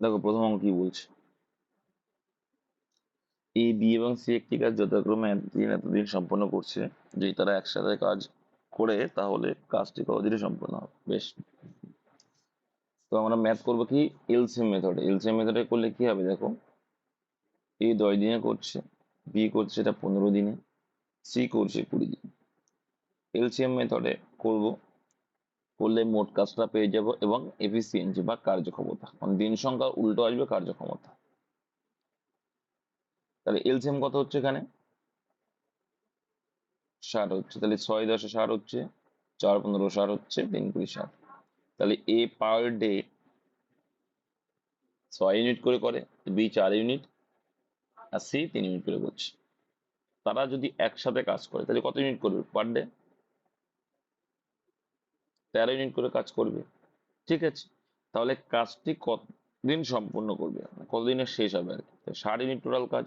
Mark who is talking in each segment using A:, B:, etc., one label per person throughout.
A: দেখো প্রথম অঙ্ক কি বলছে, এ বি এবং সি একটি কাজ যথাক্রমে এতদিন এতদিন সম্পন্ন করছে। যদি তারা একসাথে কাজ করে তাহলে কাজটি কতদিনে সম্পন্ন হবে। বেশ, তো আমরা ম্যাথ করবো কি, এলসিএম মেথডে। এলসিএম মেথডে করলে কি হবে দেখো, এ 10 দিনে করছে, বি করছে এটা 15 দিনে, সি করছে 20 দিনে। এলসিএম মেথডে করব, করলে মোট কাজটা পেয়ে যাব এবং এফিসিয়েন্সি বা কার্যক্ষমতা, মানে দিন সংখ্যা উল্টো আসবে কার্যক্ষমতা। তাহলে এলসিএম কত হচ্ছে এখানে, 60 হচ্ছে। তাহলে 6 10 60 হচ্ছে, 4 15 60 হচ্ছে, 3 20 60। তাহলে এ পার ডে 6 ইউনিট করে করে, বি 4 ইউনিট, আর সি 3 ইউনিট করে করছে। তারা যদি একসাথে কাজ করে তাহলে কত ইউনিট করবে পার ডে, 13 ইউনিট করে কাজ করবে। ঠিক আছে, তাহলে কাজটি কতদিন সম্পূর্ণ করবে, কতদিনে শেষ হবে আর কি। 60 ইউনিট টোটাল কাজ,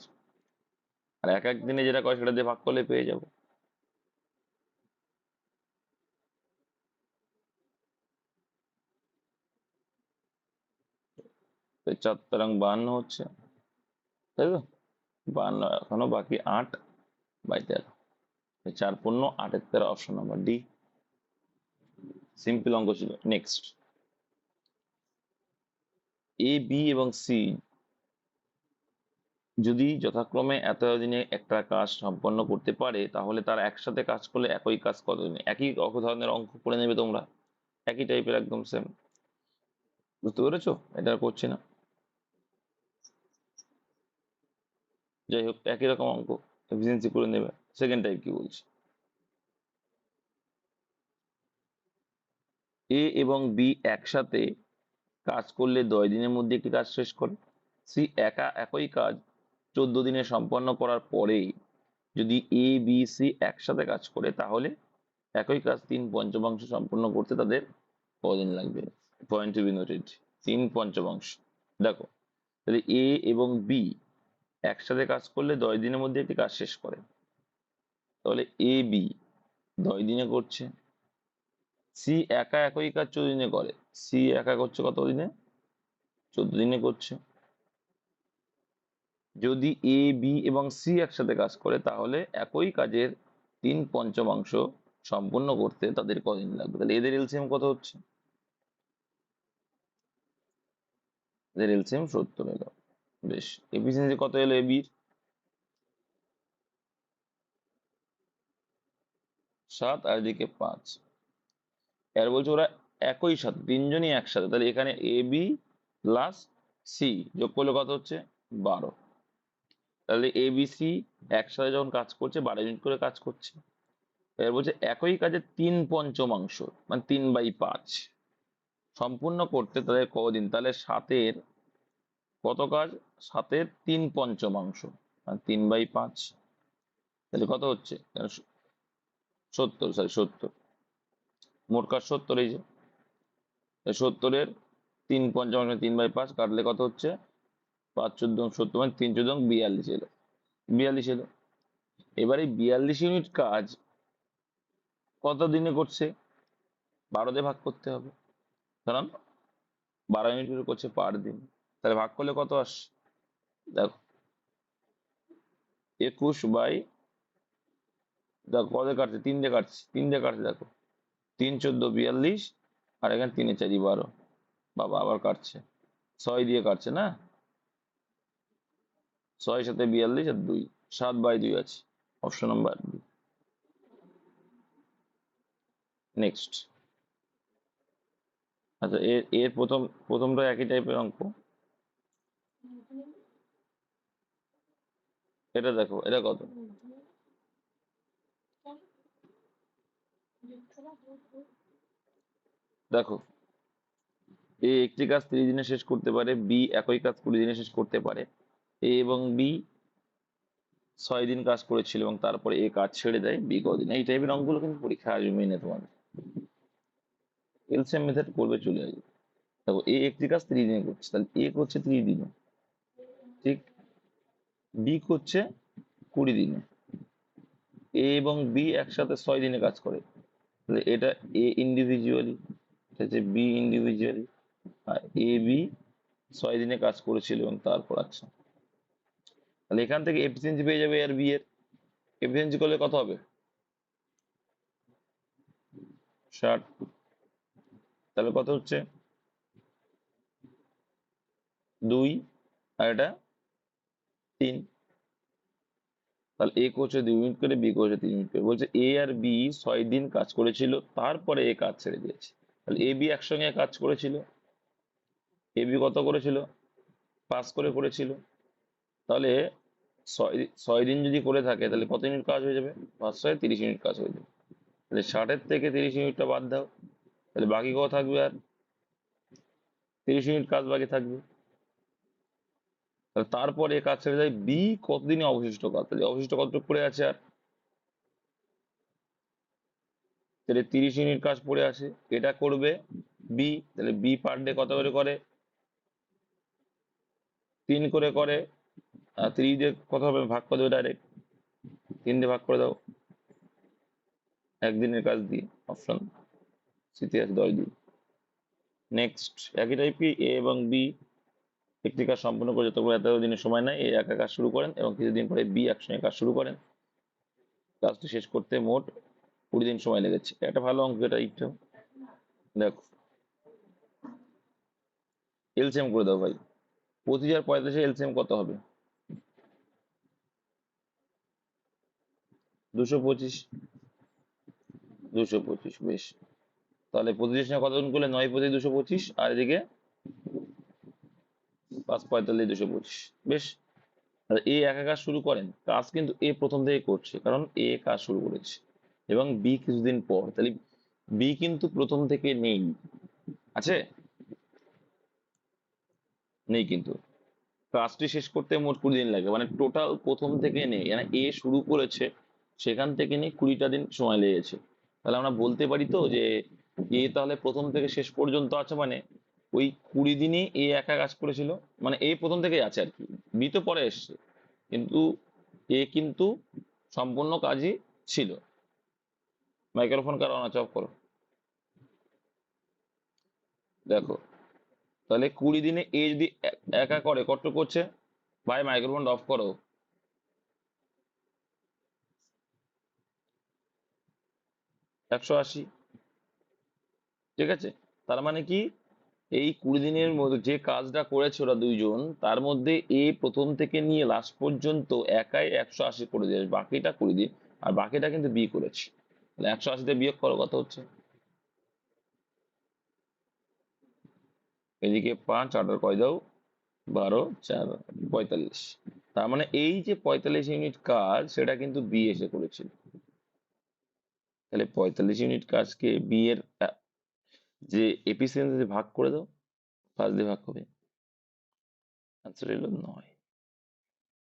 A: আর এক এক দিনে যেটা করে সেটা দিয়ে ভাগ করলে পেয়ে যাবো। তো 4 × 52 হচ্ছে, তাই তো। 52 এখনো বাকি 8/13, 4×5 = 8, অপশন নাম্বার ডি। সিম্পল অঙ্ক ছিল। নেক্সট, এ বি এবং সি যদি যথাক্রমে এত দিনে একটা কাজ সম্পন্ন করতে পারে তাহলে তারা একসাথে কাজ করলে একই কাজ কতদিনে। একই ধরনের অঙ্ক করে নেবে তোমরা, একই টাইপের একদম সেম। বুঝতে পেরেছো, এটা আর করছি না। যাই হোক, একই রকম অঙ্ক, এফিসিয়েন্সি করে নেবে। সেকেন্ড টাইপ কি বলছে, এ এবং বি একসাথে কাজ করলে 10 দিনের মধ্যে একটি কাজ শেষ করে। সি একা একই কাজ 14 দিনে সম্পন্ন করার পরেই যদি এ বি সি একসাথে কাজ করে তাহলে একই কাজ 3/5 সম্পূর্ণ করতে তাদের কদিন লাগবে। Point to be noted, 3/5। দেখো, তাহলে এ এবং বি একসাথে কাজ করলে 10 দিনের মধ্যে একটি কাজ শেষ করে, তাহলে এ বি 10 দিনে করছে। সি একা একই কাজ 14 দিনে করে, সি একা করছে কত দিনে, 14 দিনে করছে। যদি এ বি এবং সি একসাথে কাজ করে তাহলে একই কাজের 3/5 সম্পূর্ণ করতে তাদের কদিন লাগবে। তাহলে এদের এলসিএম কত হচ্ছে, এদের এলসিএম 70 এলো। বেশ, এফিসিয়েন্সি কত এলো এ বির, 7, আর এদিকে 5। এর বলছে ওরা একই সাথে তিনজনই একসাথে, তাহলে এখানে এ বি প্লাস সি যোগ করলে কত হচ্ছে, 12। তাহলে এ বি সি একসাথে যখন কাজ করছে 12 ইউনিট করে কাজ করছে। এর বলছে একই কাজে 3/5, মানে 3/5 সম্পূর্ণ করতে তাদের কদিন। তাহলে 7-এর কত কাজ, 7-এর 3/5, মানে 3/5। তাহলে কত হচ্ছে, 70, সরি 70, মোট কাজ 70। এই যে 70-এর 3/5 মানে 3/5 কাটলে কত হচ্ছে, 5 × 14 = 70, মানে 3 × 14 = 42 এলো। 42 এলো। এবারে 42 ইউনিট কাজ কত দিনে করছে, 12 দিয়ে ভাগ করতে হবে, কারণ 12 ইউনিট করে করছে পার দিন। তাহলে ভাগ করলে কত আসছে, দেখো 21 দেখো কত কাটছে, 3 দিয়ে কাটছে, 3 দিয়ে কাটছে দেখো, 3 × 14 = 42, আর এখানে 3 × 4 = 12। বাবা আবার কাটছে, 6 দিয়ে কাটছে না, 6 সাথে 42 আর 2, 7/2 আছে, অপশন নাম্বার বি। নেক্সট, আচ্ছা এর এর প্রথমটা একই টাইপের অঙ্ক। এটা দেখো, এটা কত, দেখো এ একটি কাজ 30 দিনে শেষ করতে পারে, বি একই কাজ 20 দিনে শেষ করতে পারে। এ এবং বি 6 দিন কাজ করেছিল এবং তারপরে এ কাজ ছেড়ে দেয়, বি কদিন। এই টাইপের অঙ্কগুলো কিন্তু পরীক্ষা আসবে মেনে তোমাদের। এলসিএম মেথড করবে, চলে আসবে। দেখো এ একটি কাজ 30 দিনে করছে, তাহলে এ করছে 30 দিনে, ঠিক। বি করছে 20 দিনে। এ এবং বি একসাথে 6 দিনে কাজ করে, তাহলে এটা এ ইন্ডিভিজুয়ালি, এটা হচ্ছে B individually, R A B 6 দিনে কাজ করেছিল এবং তারপর আচ্ছা, তাহলে এখান থেকে এফিসিয়েন্সি পেয়ে যাবে আর বি এর। এফিসিয়েন্সি করলে কত হবে? 60। তাহলে কত হচ্ছে? 2, আর এটা 3। তাহলে এ করছে 2 ইউনিট করে, বি করছে 3 ইউনিট করে। বলছে এ আর বি 6 দিন কাজ করেছিল, তারপরে এ কাজ ছেড়ে দিয়েছে। তাহলে এ বি একসঙ্গে কাজ করেছিল। এ বি কত করেছিল? 5 করে করেছিল। তাহলে 6 দিন যদি করে থাকে তাহলে কত ইউনিট কাজ হয়ে যাবে? 5 × 30 ইউনিট কাজ হয়ে যাবে। তাহলে 60-এর থেকে 30 ইউনিটটা বাদ দাও, তাহলে বাকি কত থাকবে? আর 30 ইউনিট কাজ বাকি থাকবে। তাহলে তারপরে কাজ ছেড়ে যায় বি, কতদিনে অবশিষ্ট কাজ, তাহলে অবশিষ্ট কতটুকু পড়ে আছে? আর তাহলে 30 ইউনিট কাজ পড়ে আছে, এটা করবে বি। তাহলে বি পার ডে কত করে করে? 3 করে করে। আর 3 দিয়ে কত হবে? ভাগ করে দেবে ডাইরেক্ট, 3 দিয়ে ভাগ করে দাও একদিনের কাজ দিয়ে। অপশন সিতে আছে 10 দিন। নেক্সট একই টাইপই এ এবং বি একটি কাজ সম্পূর্ণ করে যতগুলো এত দিনের সময় নেয়, এ একা কাজ শুরু করেন এবং কিছুদিন পরে বি একসঙ্গে কাজ শুরু করেন। কাজটি শেষ করতে মোট 20 দিন সময় লেগেছে। একটা ভালো অঙ্ক এটা একটু দেখো, এলসিএম করে দাও ভাই। 25 আর 45 এলসিএম কত হবে? 225। 225, বেশ। তাহলে 25 সঙ্গে কত গুণ করলে? 9×25 = 225, আর এদিকে 5×45 = 225। বেশ। আর এ একা কাজ শুরু করেন, কাজ কিন্তু এ প্রথম থেকে করছে, কারণ এ কাজ শুরু করেছে, এবং বি কিছুদিন পর। তাহলে বি কিন্তু প্রথম থেকে নেই, আছে? নেই কিন্তু। কাজটি শেষ করতে মোট 20 দিন লাগে, মানে টোটাল প্রথম থেকে নেই, মানে এ শুরু করেছে সেখান থেকে নিয়ে 20টা দিন সময় লেগেছে। তাহলে আমরা বলতে পারি তো যে এ তাহলে প্রথম থেকে শেষ পর্যন্ত আছে, মানে ওই 20 দিনে এ একা কাজ করেছিল, মানে এ প্রথম থেকেই আছে আর কি। বি তো পরে এসছে, কিন্তু এ কিন্তু সম্পূর্ণ কাজই ছিল। মাইক্রোফোন কার অন আছে? অফ করো। দেখো, তাহলে 20 দিনে এ যদি একা করে কত করছে? ভাই মাইক্রোফোন অফ করো। 180। ঠিক আছে, তার মানে কি, এই 20 দিনের মধ্যে যে কাজটা করেছে ওরা দুইজন, তার মধ্যে এ প্রথম থেকে নিয়ে লাস্ট পর্যন্ত একাই 180 করে দিয়েছে, বাকিটা 20 দিন। আর বাকিটা কিন্তু বি করেছে। তাহলে 180 বিয়োগ করো, কত হচ্ছে? এদিকে 5, 8 আর কয় দাও? 12, 4, 45। তার মানে এই যে 45 ইউনিট কাজ, সেটা কিন্তু বি এসে করেছিল। তাহলে 45 ইউনিট কাজকে বি এর যে এফিসিয়েন্সি ভাগ করে দাও, 5 দিয়ে ভাগ হবে, আনসার এলো 9।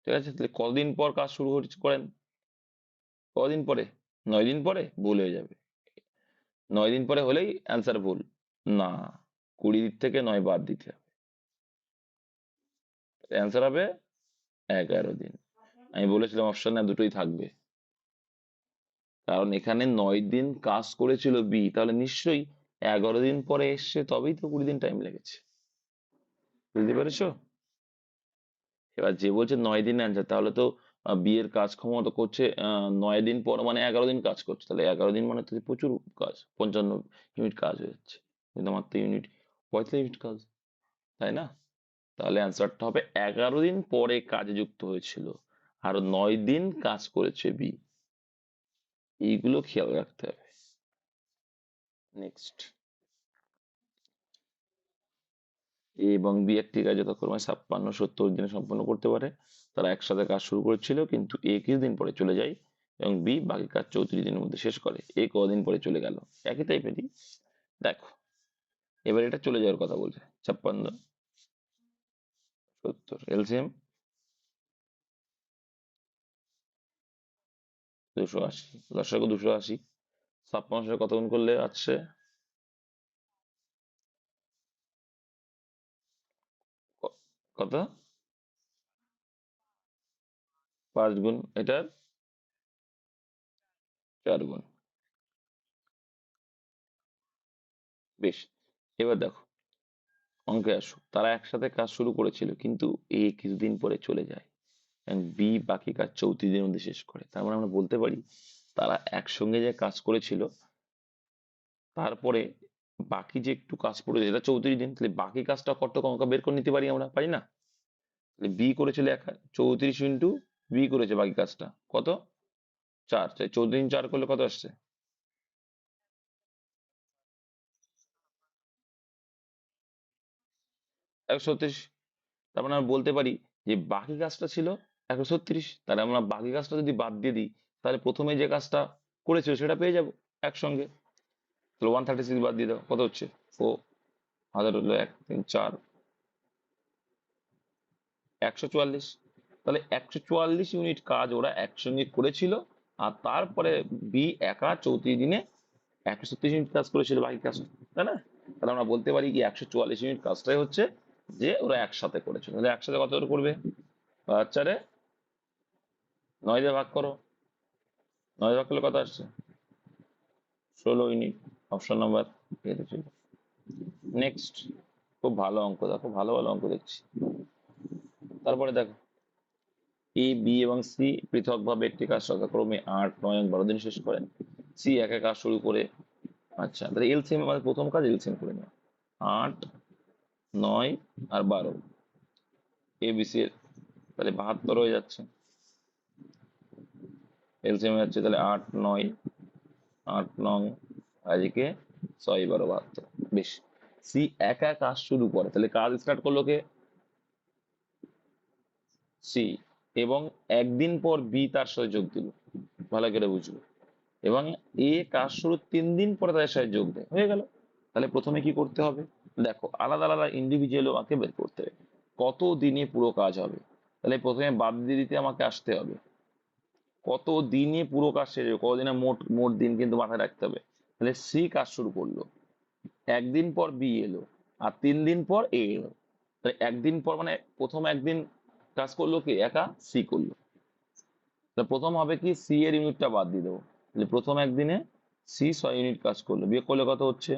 A: ঠিক আছে, তাহলে কদিন পর কাজ শুরু করেন? কদিন পরে? 9 দিন পরে? ভুল হয়ে যাবে। 9 দিন পরে হলেই অ্যান্সার ভুল। না, 20 থেকে 9 বাদ দিতে হবে, অ্যান্সার হবে 11 দিন। আমি বলেছিলাম অপশনে দুটোই থাকবে, কারণ এখানে 9 দিন কাজ করেছিল বি, তাহলে নিশ্চয়ই 11 দিন পরে এসছে, তবেই তো 20 দিন টাইম লেগেছে। বুঝতে পেরেছো? এবার যে বলছে 9 দিন অ্যান্সার, তাহলে তো বি এর কাজ ক্ষমতা করছে 9 দিন পর, মানে 11 দিন কাজ করছে। তাহলে 11 দিন মানে তো প্রচুর কাজ, 55 ইউনিট কাজ হয়ে যাচ্ছে, কিন্তু মাত্র ইউনিট 45 ইউনিট কাজ, তাই না? তাহলে অ্যান্সারটা হবে 11 দিন পরে কাজে যুক্ত হয়েছিল, আর 9 দিন কাজ করেছে বি। এইগুলো খেয়াল রাখতে হবে। নেক্সট, এ এবং বি একটি কাজ যথাক্রমে 56, 70 দিনে সম্পন্ন করতে পারে। তারা একসাথে কাজ শুরু করেছিল, কিন্তু এ কিছুদিন পরে চলে যায় এবং বি বাকি কাজ 34 দিনের মধ্যে শেষ করে। এ কদিন পরে চলে গেল? একই টাইপেরই। দেখো, এবার এটা চলে যাওয়ার কথা বলছে। 56, 70, এলসিএম 280, লসাগু 280। 56 কত গুণ করলে আসছে? কত? 5 গুণ, এটার 4 গুণ। বেশ। এবার দেখো, অঙ্কে আসুক। তারা একসাথে কাজ শুরু করেছিল, কিন্তু এ কিছুদিন পরে চলে যায় এবং বি বাকি কাজ 34 দিনের মধ্যে শেষ করে। তার মানে আমরা বলতে পারি তারা একসঙ্গে যে কাজ করেছিল, তারপরে বাকি যে একটু কাজ পড়েছে এটা 34 দিন, তাহলে বাকি কাজটা কত অঙ্ক বের করে নিতে পারি আমরা, পারি না? তাহলে বি করেছিল 34 ইন্টু বি করেছে বাকি কাজটা কত, 4। 14 4 করলে কত আসছে? 136। তার মানে আমরা বলতে পারি যে বাকি কাজটা ছিল 136। তাহলে আমরা বাকি কাজটা যদি বাদ দিয়ে দিই, তাহলে প্রথমে যে কাজটা করেছিল সেটা পেয়ে যাবো একসঙ্গে। তাহলে 136 বাদ দিয়ে দাও, কত হচ্ছে? ও হাজার হলো 1 3 4, 144। তাহলে 144 ইউনিট কাজ ওরা একসঙ্গে করেছিল। আর তারপরে বি একা 34 দিনে 136 ইউনিট কাজ করেছিল বাকি কাজ, তাই না? তাহলে আমরা বলতে পারি কি 144 ইউনিট কাজটাই হচ্ছে যে ওরা একসাথে করেছিল। তাহলে একসাথে কত করে করবে? 5 4 9 দিয়ে ভাগ করো। 9 ভাগ করলে কত আসছে? 16 ইউনিট। অপশন নাম্বার এতে ছিল। নেক্সট। খুব ভালো অঙ্ক, দেখো ভালো ভালো অঙ্ক দেখছি। তারপরে দেখো, এ বি এবং সি পৃথকভাবে একটি কাজ যথাক্রমে 8 9 এবং 12 দিন শেষ করেন। সি একা কাজ শুরু করে, আচ্ছা তাহলে এলসিএম আমাদের প্রথম কাজ এলসিএম করে নেওয়া। 8 9 আর 12, এ বি সি এর তাহলে 72 হয়ে যাচ্ছে। এলসিএম হয়ে যাচ্ছে তাহলে 8 9, 8 9 আজকে 6 12 72। বেশ। সি একা কাজ শুরু করে, তাহলে কাজ স্টার্ট করলো কে? সি। এবং একদিন পর বি তার সাথে যোগ দিল, ভালো করে বুঝবো। এবং এ কাজ শুরু 3 দিন পরে তাদের সাথে যোগ দেয়, হয়ে গেল। তাহলে প্রথমে কি করতে হবে? দেখো আলাদা আলাদা ইন্ডিভিজুয়াল আমাকে বের করতে হবে কত দিনে পুরো কাজ হবে। তাহলে প্রথমে বাদ দিয়ে দিতে আমাকে আসতে হবে কত দিনে পুরো কাজ শেষ হবে, কতদিনে মোট মোট দিন কিন্তু মাথায় রাখতে হবে। তাহলে সি কাজ শুরু করলো, একদিন পর বি এলো, আর 3 দিন পর এ এলো। তাহলে একদিন পর মানে প্রথম একদিন কাজ করলো কি একা, সি করলো। তাহলে প্রথম হবে কি, সি এর ইউনিটটা বাদ দিয়ে দেবো। তাহলে প্রথম একদিনে সি 6 ইউনিট কাজ করলো, বিয়োগ করলে কত হচ্ছে?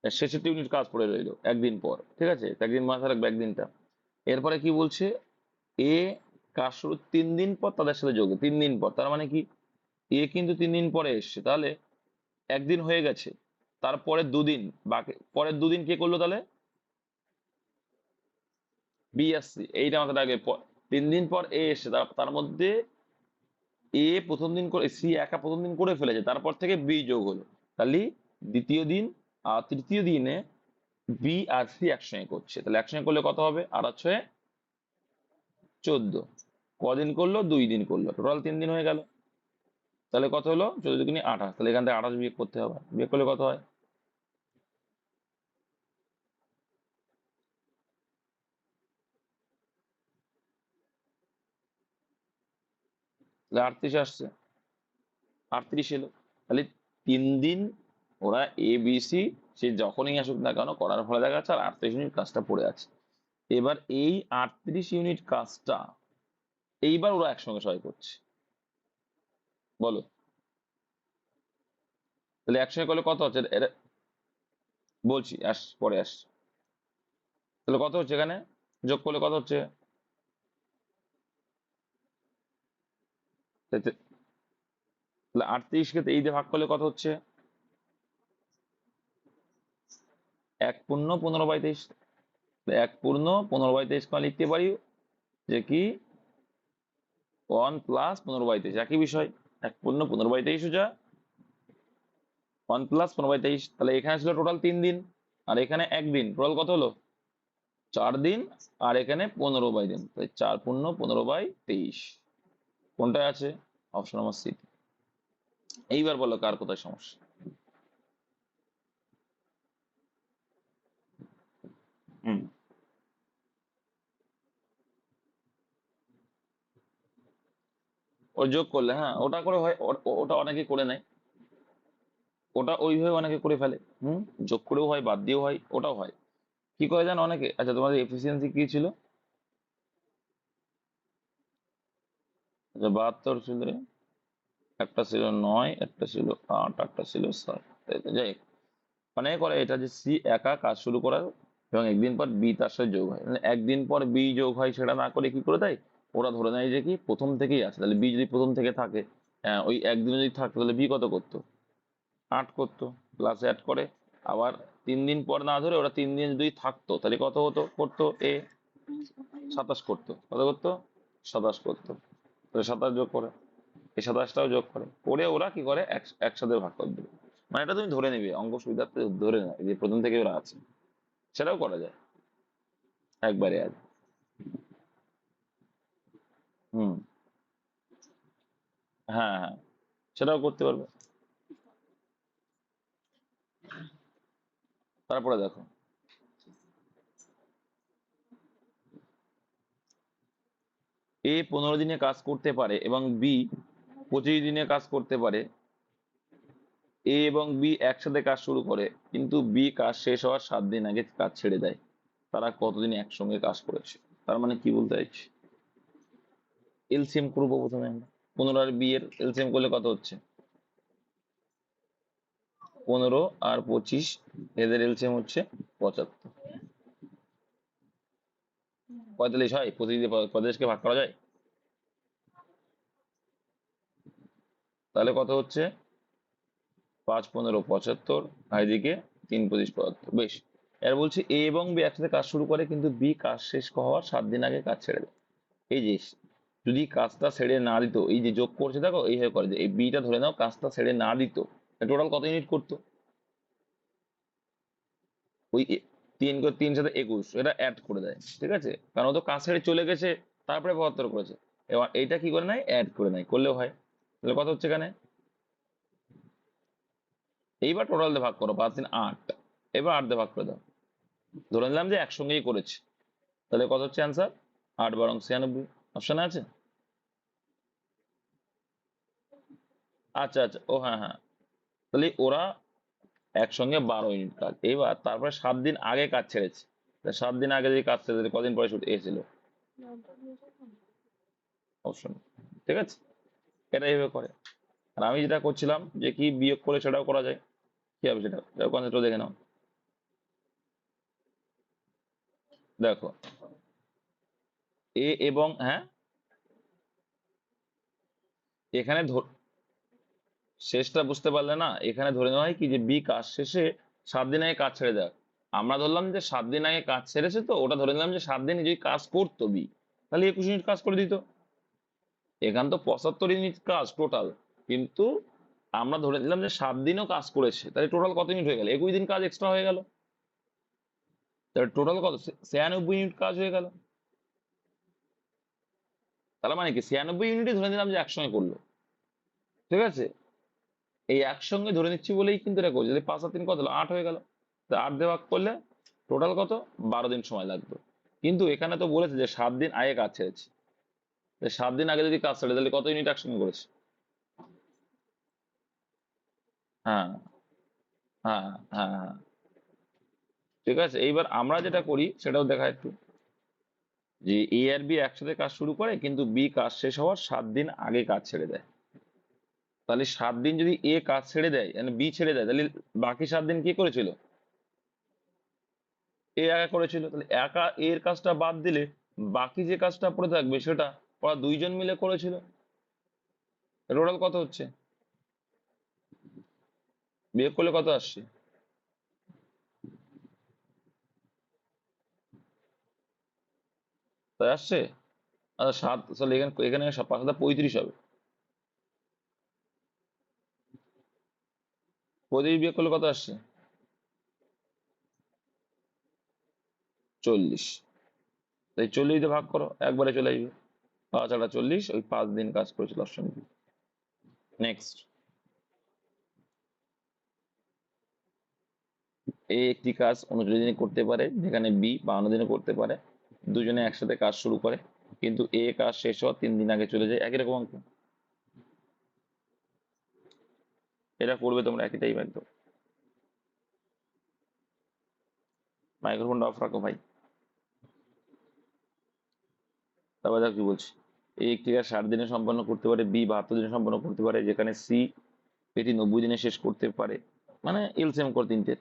A: 66 ইউনিট কাজ পড়ে রইলো একদিন পর, ঠিক আছে? একদিন মাথায় রাখবে একদিনটা। এরপরে কি বলছে, এ কাজ শুরু 3 দিন পর তাদের সাথে যোগ, 3 দিন পর, তার মানে কি এ কিন্তু 3 দিন পরে এসছে, তাহলে একদিন হয়ে গেছে। তারপরে 2 দিন, বাকি পরের 2 দিন কে করলো তাহলে? বি আর সি, এইটা মাথায় রাখবে। 3 দিন পর এ এসছে, তার তার মধ্যে এ প্রথম দিন করে, সি একা প্রথম দিন করে ফেলেছে, তারপর থেকে বি যোগ হলো। তাহলে দ্বিতীয় দিন আর তৃতীয় দিনে বি আর সি একসঙ্গে করছে, তাহলে একসঙ্গে করলে কত হবে? 8 6 14। কদিন করলো? 2 দিন করলো, টোটাল 3 দিন হয়ে গেল। তাহলে কত হলো? 14 2 28। তাহলে এখান থেকে 28 বিয়োগ করতে হবে, বিয়োগ করলে কত হয়? তাহলে 38 আসছে, 38 এলো। তাহলে 3 দিন ওরা এ বি সি, সে যখনই আসুক না কেন করার ফলে দেখা যাচ্ছে আর 38 ইউনিট কাজটা পড়ে আছে। এবার এই 38 ইউনিট কাজটা এইবার ওরা একসঙ্গে সবাই করছে, বলো। তাহলে একসঙ্গে করলে কত হচ্ছে বলছি, পরে আসছে। তাহলে কত হচ্ছে এখানে যোগ করলে কত হচ্ছে? তাহলে 38কে এই দিয়ে ভাগ করলে কত হচ্ছে? 1 পূর্ণ 15/23। 1 পূর্ণ 15/23 লিখতে পারি যে কি 1 + 15/23, একই বিষয়। 1 পূর্ণ 15/23 যা 1 + 15/23। তাহলে এখানে ছিল টোটাল 3 দিন, আর এখানে একদিন, টোটাল কত হলো? 4 দিন। আর এখানে 15/দিন, তাই 4 পূর্ণ 15/23। কোনটায় আছে? Option number C. এইবার বলো কার কোথায় সমস্যা। হুম। ও যোগ করলে, হ্যাঁ ওটা করে হয়, ওটা অনেকে করে নেয়। ওটা ওইভাবে অনেকে করে ফেলে। হুম। যোগ করেও হয়, বাদ দিয়েও হয়, ওটাও হয়। কি করে জানো অনেকে? আচ্ছা তোমাদের এফিসিয়েন্সি কি ছিল? আচ্ছা 72 ছিল, একটা ছিল 9, একটা ছিল 8, একটা ছিল 7, তাই তো, যাই হোক। অনেকে করে এটা যে সি একা কাজ শুরু করার এবং একদিন পর বি তার সাথে যোগ হয়, মানে একদিন পর বি যোগ হয় সেটা না করে কি করে দেয়, ওরা ধরে নেয় যে কি প্রথম থেকেই আছে। তাহলে বি যদি প্রথম থেকে থাকে, ওই একদিন যদি থাকতো তাহলে বি কত করতো, 8 করতো, প্লাস অ্যাড করে। আবার 3 দিন পর না ধরে ওরা 3 দিন যদি থাকতো তাহলে কত হতো করতো এ, 27 করতো। কত করতো, 27 করতো। তাহলে 27 যোগ করে, এই 27টাও যোগ করে, করে ওরা কি করে একসাথে ভাগ করে দেবে। মানে এটা তুমি ধরে নিবে অঙ্ক সুবিধার্থে, ধরে নেয় যে প্রথম থেকে ওরা আছে, সেটাও করা যায় একবারে আজ। হুম। হ্যাঁ হ্যাঁ, সেটাও করতে পারবে। তারপরে দেখো, এ 15 দিনে কাজ করতে পারে এবং বি 25 দিনে কাজ করতে পারে। এ এবং বি একসাথে কাজ শুরু করে, কিন্তু বি কাজ শেষ হওয়ার 7 দিন আগে কাজ ছেড়ে দেয়। তারা কতদিন একসঙ্গে কাজ করেছে? তার মানে কি বলতে চাইছি, এলসিএম করবো প্রথমে আমরা। 15 আর বি এর এলসিএম করলে কত হচ্ছে, 15 আর 25, এদের এলসিএম হচ্ছে 75। 45 হয়, প্রতিদিন 45কে ভাগ করা যায়, তাহলে কত হচ্ছে, 5 15 75, আর এদিকে 3 25 75। বেশ, এর বলছি এ এবং বি একসাথে কাজ শুরু করে কিন্তু বি কাজ শেষ হওয়ার 7 দিন আগে কাজ ছেড়ে দেয়। এই যে যদি কাজটা ছেড়ে না দিত, এই যে যোগ করছে দেখো এইভাবে করে, যে এই বিটা ধরে নাও কাজটা ছেড়ে না দিত, টোটাল কত ইউনিট করতো, ওই 3 সাথে 21, এটা অ্যাড করে দেয়। ঠিক আছে, কারণ ও তো কাজ ছেড়ে চলে গেছে, তারপরে 72 করেছে। এবার এইটা কি করে নেয়, অ্যাড করে নেয়, করলেও হয়। তাহলে কত হচ্ছে এখানে, এইবার টোটাল দিয়ে ভাগ করো, 5 3 8, এবার 8 দিয়ে ভাগ করে দাও। ধরে নিলাম যে একসঙ্গেই করেছে, তাহলে কত হচ্ছে অ্যান্সার, 8 12 96 অপশানে আছে। আচ্ছা আচ্ছা, ও হ্যাঁ হ্যাঁ, তাহলে ওরা একসঙ্গে 12 ইউনিট কাজ, এবার তারপরে 7 দিন আগে কাজ ছেড়েছে। 7 দিন আগে যদি কাজ ছেড়ে দিলে কদিন পরে শুট এসেছিল, অপশন। ঠিক আছে, এটা এইভাবে করে। আর আমি যেটা করছিলাম যে কি বিয়োগ করে সেটাও করা যায়, কি হবে সেটা, কনসেপ্ট দেখে নাও। দেখো, এ এবং হ্যাঁ, এখানে শেষটা বুঝতে পারলে না, এখানে ধরে নেওয়া হয় কি যে বি কাজ শেষে 7 দিন আগে কাজ ছেড়ে দেয়। আমরা ধরলাম যে 7 দিন আগে কাজ ছেড়েছে, তো ওটা ধরে নিলাম যে 7 দিন যদি কাজ করতো বি, তাহলে 21 ইউনিট কাজ করে দিত। এখান তো 75 ইউনিট কাজ টোটাল, কিন্তু আমরা ধরে নিলাম যে 7 দিনও কাজ করেছে, তাহলে টোটাল কত ইউনিট হয়ে গেল, 21 দিন কাজ এক্সট্রা হয়ে গেল। তাহলে টোটাল কত, 96 ইউনিট কাজ হয়ে গেল। তার মানে কি 96 ইউনিটই ধরে নিলাম যে একসঙ্গে করলো। ঠিক আছে, এই একসঙ্গে ধরে নিচ্ছি বলেই কিন্তু এটা করছে। যদি 5 আর 3 কত হলো, 8 হয়ে গেল। তা 8 দিয়ে ভাগ করলে টোটাল কত, 12 দিন সময় লাগবে। কিন্তু এখানে তো বলেছে যে 7 দিন আগে কাজ ছেড়েছে, 7 দিন আগে যদি কাজ ছেড়ে তাহলে কত ইউনিট একসঙ্গে করেছে। হ্যাঁ হ্যাঁ হ্যাঁ হ্যাঁ, ঠিক আছে। এইবার আমরা যেটা করি সেটাও দেখা একটু, যে এ আর বি একসাথে কাজ শুরু করে কিন্তু বি কাজ শেষ হওয়ার 7 দিন আগে কাজ ছেড়ে দেয়। তাহলে 7 দিন যদি এ কাজ ছেড়ে দেয়, মানে বি ছেড়ে দেয়, তাহলে বাকি 7 দিন কি করেছিল, এ একা করেছিল। তাহলে একা এর কাজটা বাদ দিলে বাকি যে কাজটা পড়ে থাকবে সেটা ওরা দুইজন মিলে করেছিল। টোটাল কত হচ্ছে, বিয়োগ করলে কত আসছে, তাই আসছে। আচ্ছা 7, তাহলে এখানে এখানে 5 7 35 হবে। 35 বিয়োগ করলে কত আসছে, 40। তাই 40 দিয়ে ভাগ করো, একবারে চলে আসবে। 5 8 40, ওই 5 দিন কাজ করেছিল অপশন বি। নেক্সট, এ একটি কাজ 39 দিনে করতে পারে, যেখানে বি 52 দিনে করতে পারে। দুজনে একসাথে কাজ শুরু করে, কিন্তু এ কাজ শেষ হওয়ার 3 দিন আগে চলে যায়। একই রকম অঙ্ক, এটা করবে তোমরা একই টাইপ একদম। মাইক্রোফোনটা অফ রাখো ভাই। তারপর দেখো কি বলছি, এ একটি কাজ 60 দিনে সম্পন্ন করতে পারে, বি 72 দিনে সম্পন্ন করতে পারে, যেখানে সি এটি 90 দিনে শেষ করতে পারে। মানে এলসিএম কর তিনটে।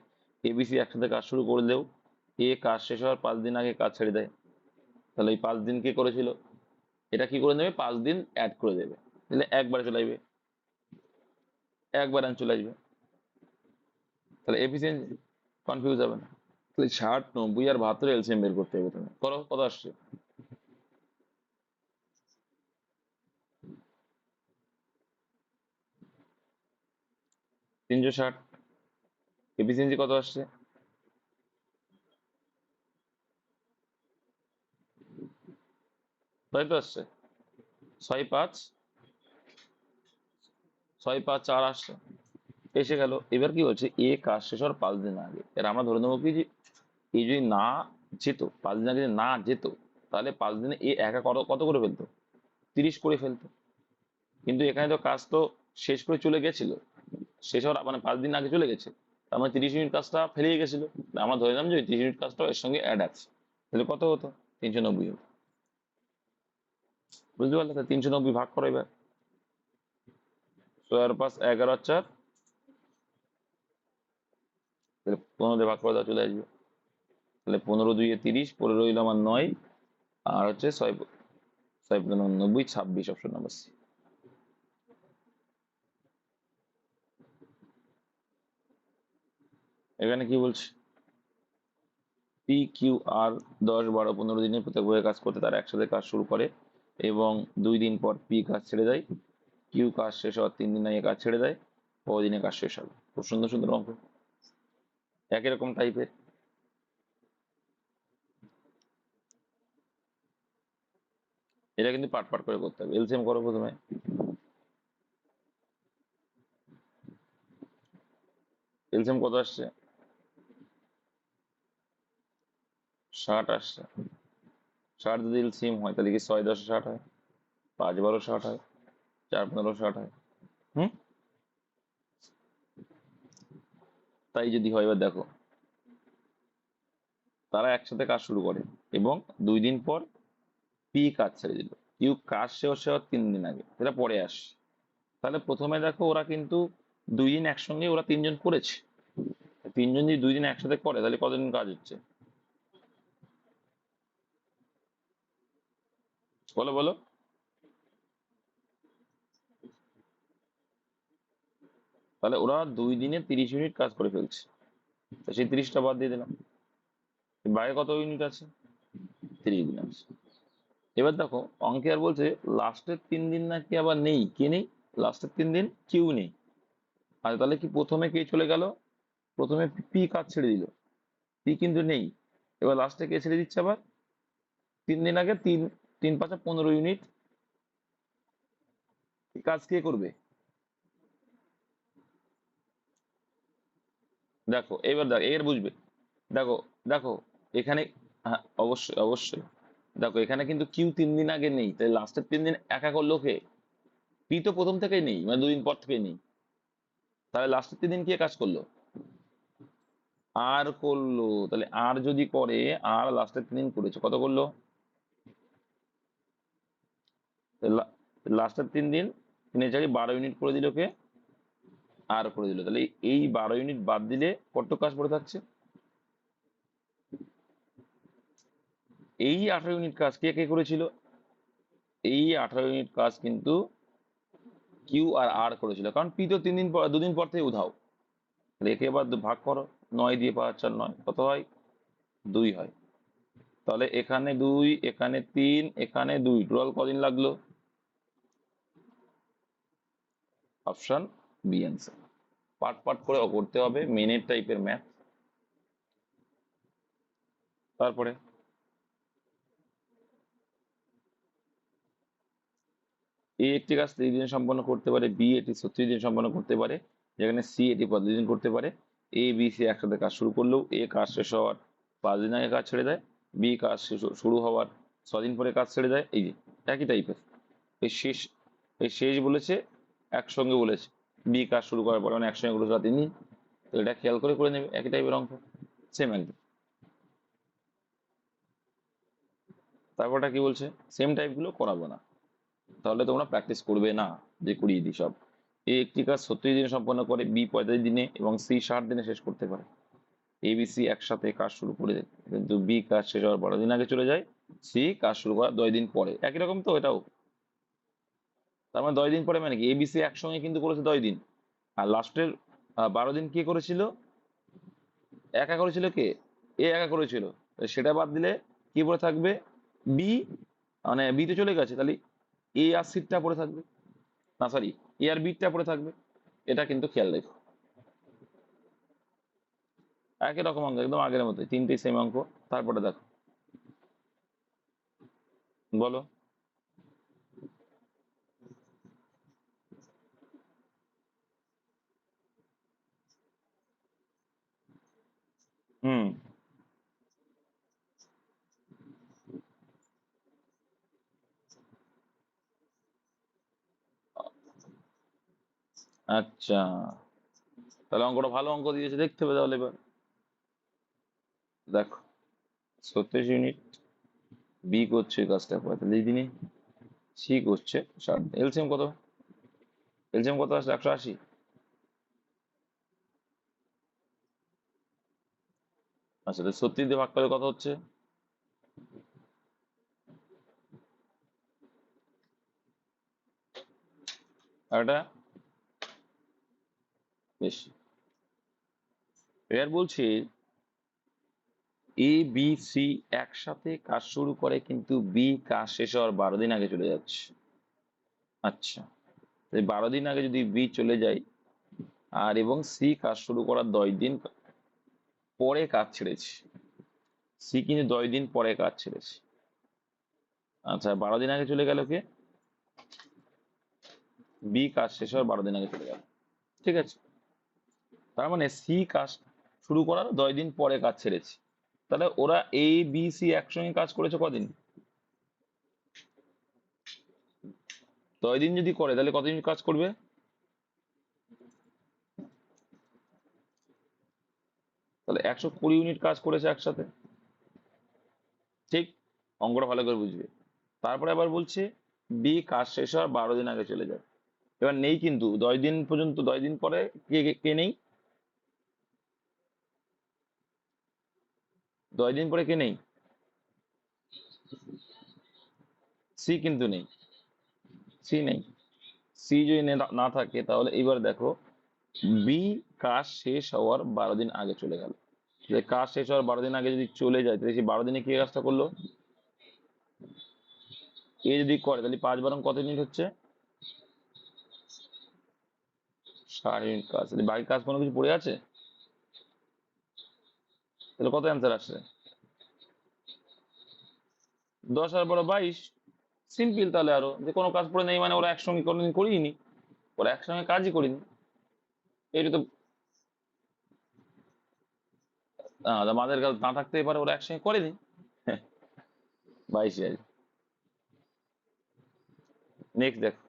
A: এবিসি একসাথে কাজ শুরু করলেও এ কাজ শেষ হওয়ার 5 দিন আগে কাজ ছেড়ে দেয়, তাহলে এই 5 দিন কে করেছিল, এটা কি করে নেবে, 5 দিন অ্যাড করে দেবে, তাহলে একবারে চলে আসবে, একবার চলে আসবে, তাহলে এফিসিয়েন্সি কনফিউজ হবে না। তাহলে 60, 90 আর 72 এলসিএম বের করতে হবে, তুমি করো, কত আসছে? 360। এফিসিয়েন্সি কত আসছে? তাই তো আসছে 6, 5, 6, 5, 4 আসছে, এসে গেল। এবার কি হচ্ছে, এ কাজ শেষ হওয়ার 5 দিন আগে, এর আমরা ধরে নেবো কি যে এই যদি না যেত, 5 দিন আগে যদি না যেত, তাহলে 5 দিনে এ একা কত কত করে ফেলতো, 30 করে ফেলতো। কিন্তু এখানে তো কাজ তো শেষ করে চলে গেছিল, শেষ হওয়ার মানে 5 দিন আগে চলে গেছে, তার মানে 30 ইউনিট কাজটা ফেরিয়ে গেছিল। আমরা ধরে নিলাম যে 30 ইউনিট কাজটা এর সঙ্গে অ্যাড আছে, তাহলে কত হতো, 390 হতো। বুঝতে পারলে? তাহলে 390 ভাগ করো এবার, 6 আর 5, 11 আর 4, তাহলে 15 দিয়ে ভাগ করে দেওয়া চলে আসবে। তাহলে 15 2 এ 30, পরে রইল আমার 9, আর হচ্ছে 6, 6 × 5 = 90, 26, অপশন নাম্বার সি। এখানে কি বলছে, পি কিউ আর 10, 12, 15 দিনে পৃথকভাবে কাজ করতে তারা একসাথে কাজ শুরু করে এবং 2 দিন পর পি কাজ ছেড়ে দেয়, কিউ কাজ শেষ হওয়ার 3 দিন আগে কাজ ছেড়ে দেয়, দিনে কাজ শেষ হবে। খুব সুন্দর সুন্দর অঙ্ক, একই রকম টাইপের। এটা কিন্তু পাট পাট করে করতে হবে। এলসিএম করো প্রথমে, এলসিএম কত আসছে, 60 আসছে। 60 যদি এলসিএম হয় তাহলে কি 6, 10, 60 হয়, 5, 12, 60 হয়, 4, 15, 60 হয়। হুম, তাই যদি হয়, এবার দেখো তারা একসাথে কাজ শুরু করে এবং 2 দিন পর পি কাজ ছেড়ে দিল, কিউ কাজ শেষ হওয়ার 3 দিন আগে, সেটা পরে আসে। তাহলে প্রথমে দেখো ওরা কিন্তু 2 দিন একসঙ্গে ওরা 3জন করেছে, 3জন যদি 2 দিন একসাথে করে তাহলে কতদিন কাজ হচ্ছে, বলো বলো। তাহলে ওরা 2 দিনে 30 ইউনিট কাজ করে ফেলছে, তো সেই 30টা বাদ দিয়ে দিলাম, বাইরে কত ইউনিট আছে, 30 দিন আছে। এবার দেখো অঙ্কে আর বলছে লাস্টের 3 দিন নাকি আবার নেই, কে নেই, লাস্টের 3 দিন কিউ নেই। আর তাহলে কি প্রথমে কে চলে গেল, প্রথমে পি কাজ ছেড়ে দিল, পি কিন্তু নেই, এবার লাস্টে কে ছেড়ে দিচ্ছে আবার, 3 দিন আগে, 3, 3, 5, 15 ইউনিট কাজ কে করবে, দেখো এবার দেখো এর বুঝবে, দেখো দেখো এখানে, হ্যাঁ অবশ্যই অবশ্যই, দেখো এখানে কিন্তু কিউ 3 দিন আগে নেই, তাই লাস্টের 3 দিন একা করলো কে, পি তো প্রথম থেকেই নেই, মানে 2 দিন পর থেকেই নেই, তাহলে লাস্টের 3 দিন কে কাজ করলো, আর করলো, তাহলে আর যদি করে, আর লাস্টের 3 দিন করেছে, কত করলো, লাস্টের 3 দিন 3 এর জায়গায় 12 ইউনিট করে দিল কে, আর করে দিল, তাহলে এই 12 ইউনিট বাদ দিলে কত কাজ পড়ে থাকছে, এই 18 ইউনিট কাজ কে কে করেছিল, এই 18 ইউনিট কাজ কিন্তু কিউ আর আর করেছিল, কারণ পি তো 3 দিন পর, 2 দিন পর থেকে উধাও, তাহলে একে এবার ভাগ করো, 9 দিয়ে 5, 4, 9 কত হয়, 2 হয়। তাহলে এখানে 2, এখানে 3, এখানে 2, টোটাল কদিন লাগলো, option B answer. Part part করে করতে হবে, মিনিট টাইপের ম্যাথ। তারপরে এ একটি কাজ 30 দিনে সম্পন্ন করতে পারে, বি এটি 36 দিন সম্পন্ন করতে পারে, যেখানে সি এটি 35 দিন করতে পারে। এ বি সি একসাথে কাজ শুরু করলেও এ কাজ শেষ হওয়ার 5 দিন আগে কাজ ছেড়ে দেয়, বি কাজ শুরু হওয়ার 6 দিন পরে কাজ ছেড়ে দেয়, এই যে একই টাইপের। এই শেষ, এই শেষ বলেছে একসঙ্গে বলেছে, বি কাজ শুরু করার পরে মানে একসঙ্গে বলেছে 3 দিন, তো এটা খেয়াল করে করে নেবে, একই টাইপের অঙ্ক, সেম একদম। তারপরটা কি বলছে, সেম টাইপগুলো করাবো না, তাহলে তোমরা প্র্যাকটিস করবে না, যে করিয়ে দিই সব। এ একটি কাজ 36 দিনে সম্পন্ন করে, বি 45 দিনে এবং সি 60 দিনে শেষ করতে পারে। এবিসি একসাথে কাজ শুরু করে, কিন্তু বি কাজ শেষ হওয়ার 12 দিন আগে চলে যায়, সি কাজ শুরু করার 10 দিন পরে। একই রকম তো এটাও। তার মানে 10 দিন পরে মানে কি, এবিসি একসঙ্গে কিন্তু করেছে 10 দিন, আর লাস্টের 12 দিন কে করেছিল, একা করেছিল কে, এ একা করেছিল। সেটা বাদ দিলে কি পড়ে থাকবে, বি, মানে বি তে চলে গেছে, তাহলে এ আর সিটটা পড়ে থাকবে, না সরি, এ আর বিটটা পড়ে থাকবে। এটা কিন্তু খেয়াল রেখো। একই রকম অঙ্ক, একদম আগের মতো, তিনটেই সেম অঙ্ক। তারপরে দেখো, বলো। হুম। আচ্ছা, তাহলে অঙ্কটা ভালো অঙ্ক দিয়েছে, দেখতে হবে তাহলে এবার। দেখো, 36 ইউনিট, বি করছে কাজটা 45 দিনে, সি করছে 60। এলসিএম কত, এলসিএম কত আসছে, 180। আচ্ছা, তো 36 দিয়ে ভাগ করলে কত হচ্ছে, আর এটা বেশি। এবার বলছি, এ বি সি একসাথে কাজ শুরু করে, কিন্তু বি কাজ শেষ হওয়ার 12 দিন আগে চলে যাচ্ছে। আচ্ছা, এই 12 দিন আগে যদি বি চলে যায়, আর এবং সি কাজ শুরু করার 10 দিন পরে কাজ ছেড়েছে, সি কিন্তু 10 দিন পরে কাজ ছেড়েছে। আচ্ছা, 12 দিন আগে চলে গেল কে, বি কাজ শেষ হওয়ার 12 দিন আগে চলে গেল। ঠিক আছে, তার মানে সি কাজ শুরু করার 10 দিন পরে কাজ ছেড়েছে। তাহলে ওরা এ বি সি একসঙ্গে কাজ করেছে কদিন, 10 দিন যদি করে তাহলে কতদিন কাজ করবে, তাহলে 120 ইউনিট কাজ করেছে একসাথে। ঠিক, অঙ্কটা ভালো করে বুঝবে। তারপরে আবার বলছে বি কাজ শেষ হওয়ার 12 দিন আগে চলে যায়। এবার নেই কিন্তু 10 দিন পর্যন্ত, 10 দিন পরে কে কে কে নেই, 10 দিন পরে কে নেই, সি কিন্তু নেই, সি নেই। সি যদি না থাকে তাহলে এবার দেখো, বি কাজ শেষ হওয়ার 12 দিন আগে চলে গেল। যে কাজ শেষ হওয়ার 12 দিন আগে যদি চলে যায়, তাহলে সেই 12 দিনে কি কাজটা করলো, এ যদি করে তাহলে 5 বারং কত ইউনিট হচ্ছে, 60 ইউনিট কাজ। তাহলে বাকি কাজ কোনো কিছু পড়ে আছে, তাহলে কত অ্যান্সার আসছে, 10 আর 12 22। সিম্পল, তাহলে আরো যে কোনো কাজ পড়ে নেই মানে ওরা একসঙ্গে কোনোদিন করিনি, ওরা একসঙ্গে কাজই করিনি। এটা তো মাদের কাজ না থাকতেই পারে, ওরা একসঙ্গে করেনি। 22 আছে। নেক্সট দেখো,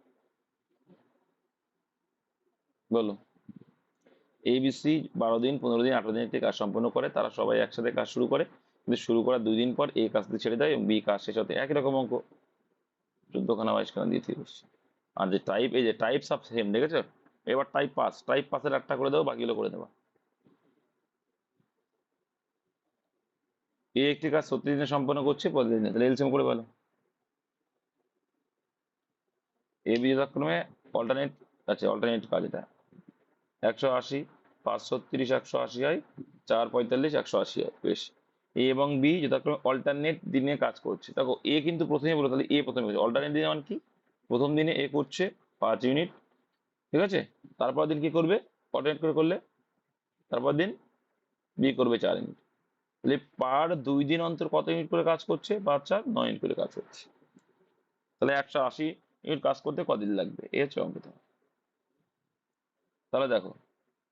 A: বলো। এবিসি 12 দিন, 15 দিন, 18 দিন কাজ সম্পন্ন করে, তারা সবাই একসাথে কাজ শুরু করে, কিন্তু শুরু করার 2 দিন পর এ কাজটি ছেড়ে দেয় এবং বি কাজ শেষ হতে একই রকম অঙ্ক, 14খানা 22খানা দিয়ে থেকে বসছে। আর যে টাইপ, এই যে টাইপ সব সেম, দেখেছো। এবার টাইপ পাস, টাইপ পাসের একটা করে দেবো, বাকিগুলো করে দেবো। এ একটি কাজ 36 দিনে সম্পন্ন করছে 15 দিনে, তাহলে এলসিএম করে বলো। এ বি যথাক্রমে অল্টারনেট, আচ্ছা অল্টারনেট কাজ এটা, 180, 536, 180 হয়, 445, 180 হয়, বেশ। এ এবং বি যথাক্রমে অল্টারনেট দিনে কাজ করছে। দেখো এ কিন্তু প্রথমে বলো, তাহলে এ প্রথমে করছে, অল্টারনেট দিনে মানে কি, প্রথম দিনে এ করছে 5 ইউনিট, ঠিক আছে, তারপর দিন কি করবে, অল্টারনেট করে করলে, তারপর দিন বি করবে 4 ইউনিট। তাহলে পার 2 দিন অন্তর কত ইউনিট করে কাজ করছে, 5 4 9 ইউনিট করে কাজ করছে। তাহলে 180 ইউনিট কাজ করতে কদিন লাগবে, এ হচ্ছে অঙ্কটা। তাহলে দেখো,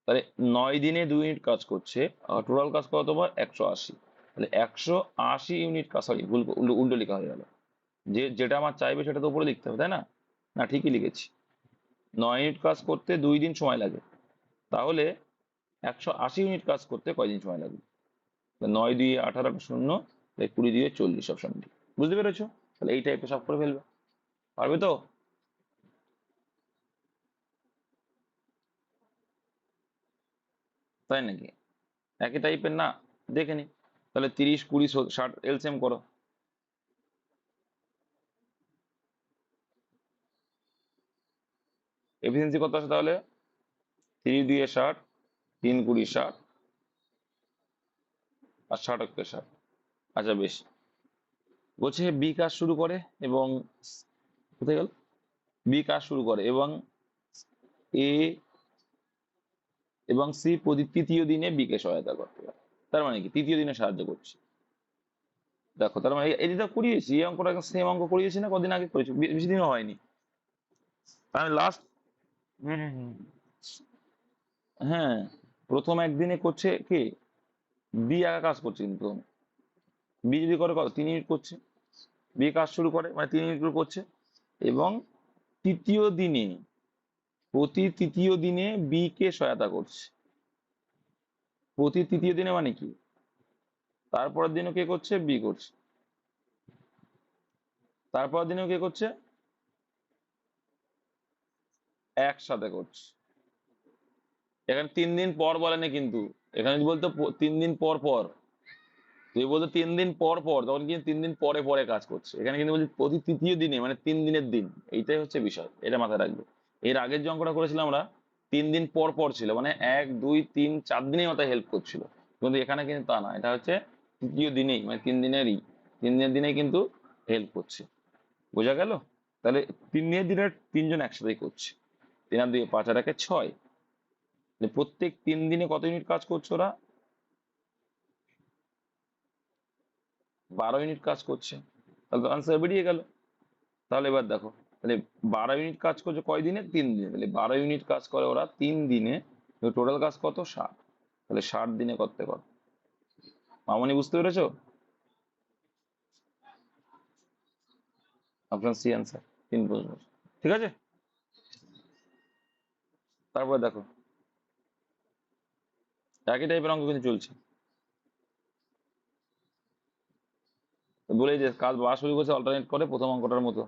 A: তাহলে 9 দিনে 2 ইউনিট কাজ করছে, টোটাল কাজ কত তোমার 180। তাহলে 180 ইউনিট কাজ, সরি ভুল, উল্টো উল্টো লেখা হয়ে গেল, যে যেটা আমার চাইবে সেটা তো উপরে লিখতে হবে, তাই না, না ঠিকই লিখেছি। 9 ইউনিট কাজ করতে 2 দিন সময় লাগে, তাহলে 180 ইউনিট কাজ করতে কয়দিন সময় লাগবে, 9 দিয়ে 18, 0, 20 দিয়ে 40, অপশন ডি। বুঝতে পেরেছো, তাহলে এই টাইপের সব করে ফেলবে, পারবে তো। তাই নাকি, একই টাইপের না, দেখে নি। তাহলে 30, 20, 60 এলসিএম করো। এফিসিয়েন্সি কত আছে তাহলে? 3 দিয়ে 60, 3 20 60, আর 60 60। আচ্ছা বেশ। বলছে বি কাজ শুরু করে এবং কোথায় গেল, বি কাজ শুরু করে এবং এ এবং সি প্রতি তৃতীয় দিনে বি কে সহায়তা করতে পারে। তার মানে কি তৃতীয় দিনে সাহায্য করছে। দেখো তার মানে এই যেটা করিয়েছি, এই অঙ্কটা সেম অঙ্ক করিয়েছি না, কদিন আগে করেছি, বেশি দিনও হয়নি। আমি লাস্ট, হুম হুম হুম। হ্যাঁ, প্রথম একদিনে করছে কে? বি একা কাজ করছে, কিন্তু বি যদি করে কত, 3 ইউনিট করছে। বি কাজ শুরু করে মানে 3 ইউনিট করে করছে, এবং তৃতীয় দিনে, প্রতি তৃতীয় দিনে বি কে সহায়তা করছে। প্রতি তৃতীয় দিনে মানে কি, তারপরের দিনও কে করছে, বি করছে। তারপরের দিনেও কে করছে, একসাথে করছে। এখানে 3 দিন পর বলেনি কিন্তু, এখানে যদি বলতো 3 দিন পর পর, যদি বলতো 3 দিন পর পর, তখন কিন্তু 3 দিন পরে পরে কাজ করছে। এখানে কিন্তু বলছি প্রতি তৃতীয় দিনে, মানে 3 দিনের দিন। এইটাই হচ্ছে বিষয়, এটা মাথায় রাখবে। এর আগের যে অঙ্কটা করেছিলাম আমরা, 3 দিন পর পর ছিল, মানে 1 2 3 4 দিনের মাথায় হেল্প করছিল। কিন্তু এখানে কিন্তু তা না, এটা হচ্ছে তৃতীয় দিনেই, মানে 3 দিনেরই, 3 দিনের দিনেই কিন্তু হেল্প করছে। বোঝা গেল? তাহলে 3 দিনের দিনে 3জন একসাথেই করছে। 3 আর 2 5 আর 1 6। প্রত্যেক 3 দিনে কত ইউনিট কাজ করছে ওরা? 12 ইউনিট কাজ করছে। তাহলে তো আনসার বেরিয়ে গেল। তাহলে এবার দেখো, তাহলে 12 ইউনিট কাজ করছে কয় দিনে? 3 দিনে। তাহলে 12 ইউনিট কাজ করে ওরা 3 দিনে, টোটাল কাজ কত? 60। তাহলে 60 দিনে করতে কত? মামনি বুঝতে পেরেছো? অপশন সি আনসার, 3 বছর। ঠিক আছে, তারপরে দেখো একই টাইপের অঙ্ক কিন্তু চলছে। বলে যে কাজ বা শুরু করছে অল্টারনেট করে, প্রথম অঙ্কটার মতো।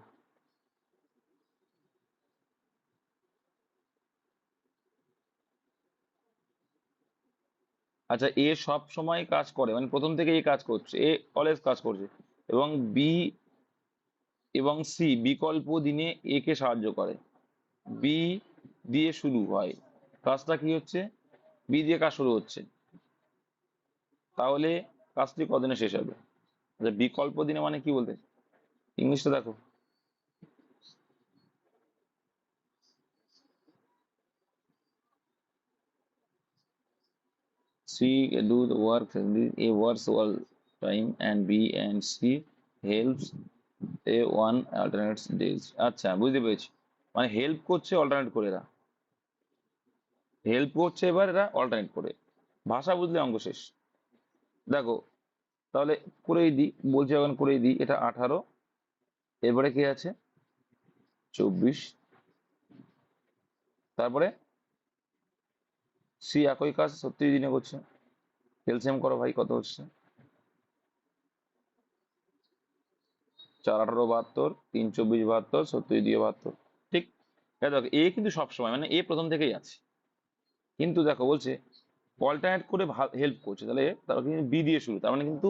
A: আচ্ছা, এ সব সময় কাজ করে, মানে প্রথম থেকে এ কাজ করছে, এ অলওয়েজ কাজ করছে, এবং বি এবং সি বিকল্প দিনে এ কে সাহায্য করে। বি দিয়ে শুরু হয়, কাজটা কি হচ্ছে? বি দিয়ে কাজ শুরু হচ্ছে, তাহলে কাজটি কদিনে শেষ হবে? আচ্ছা, বিকল্প দিনে মানে কি বলতে, ইংলিশটা দেখো। C do the work, A works all time, and B and C helps A one alternates days. আচ্ছা বুঝতে পেরেছি, মানে হেল্প করছে অল্টারনেট করে এরা, হেল্প করছে এবার এরা অল্টারনেট করে। ভাষা বুঝলে অঙ্ক শেষ। দেখো তাহলে করেই দিই, বলছি এখন করেই দিই। এটা 18, এরপরে কি আছে? 24, তারপরে সি একই কাজ 36 দিনে করছে। এলসিএম করো ভাই, কত হচ্ছে? 4 18 72, 3 24 72, 36 দিয়ে 72। ঠিক। দেখো এ কিন্তু সবসময়, মানে এ প্রথম থেকেই আছে, কিন্তু দেখো বলছে অল্টারনেট করে হেল্প করছে, তাহলে তার কিন্তু বি দিয়ে শুরু, তার মানে কিন্তু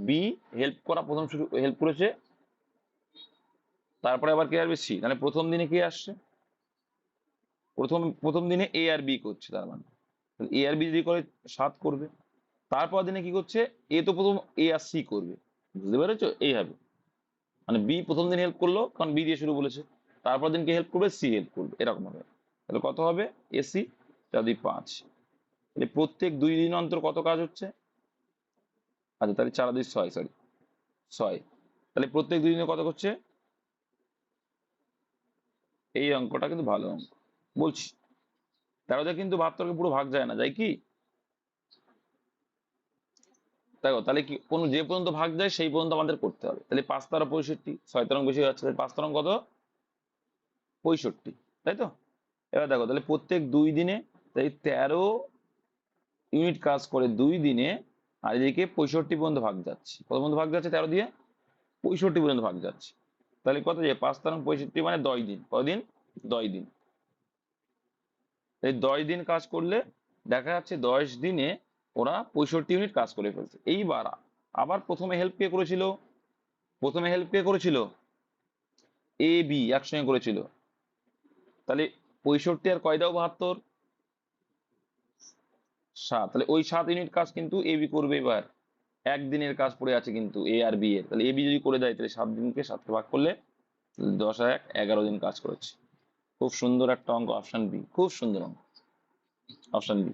A: বি হেল্প করা প্রথম শুরু, হেল্প করেছে। তারপরে আবার কে আসবে? সি। মানে প্রথম দিনে কে আসছে? প্রথম প্রথম দিনে এ আর বি করছে, তার মানে এ আর বি যদি করে 7 করবে। তারপর দিনে কি করছে? এ তো প্রথম এ আর সি করবে, বুঝতে পেরেছো? এই হবে, মানে বি প্রথম দিন হেল্প করলো কারণ বি দিয়ে শুরু বলেছে, তারপর দিন কে হেল্প করবে? সি হেল্প করবে, এরকম হবে। তাহলে কত হবে? এসি 4 2 5। তাহলে প্রত্যেক 2 দিন অন্তর কত কাজ হচ্ছে? আচ্ছা তাহলে 4 2 6, সরি 6। তাহলে প্রত্যেক 2 দিনে কত করছে? এই অঙ্কটা কিন্তু ভালো অঙ্ক বলছি। 13 দিয়ে কিন্তু 72কে পুরো ভাগ যায় না, যায় কি? দেখো তাহলে কি, কোন যে পর্যন্ত ভাগ যায় সেই পর্যন্ত আমাদের করতে হবে। তাহলে 5 13 65, 6 13 বেশি যাচ্ছে, তাহলে 5 13 কত? 65, তাই তো? এবার দেখো তাহলে প্রত্যেক 2 দিনে, তাই 13 ইউনিট কাজ করে 2 দিনে, আর এদিকে 65 পর্যন্ত ভাগ যাচ্ছে। কত পর্যন্ত ভাগ যাচ্ছে 13 দিয়ে? 65 পর্যন্ত ভাগ যাচ্ছে। তাহলে কত যায়? 5 13 65, মানে 10 দিন। কদিন? 10 দিন। এই 10 দিন কাজ করলে দেখা যাচ্ছে 10 দিনে ওরা 65 ইউনিট কাজ করে ফেলছে। এইবার আবার প্রথমে হেল্প কে করেছিল? প্রথমে হেল্প কে করেছিল? এ বি একসঙ্গে করেছিল। তাহলে 65 আর কয় দাও 72? 7। তাহলে ওই 7 ইউনিট কাজ কিন্তু এ বি করবে। এবার একদিনের কাজ পড়ে আছে কিন্তু এ আর বি এর, তাহলে এ বি যদি করে দেয় তাহলে 7 দিনকে 7 ভাগ করলে 10 আর 1 11 দিন কাজ করেছে। খুব সুন্দর একটা অঙ্ক, অপশন বি, খুব সুন্দর অঙ্ক, অপশন বি।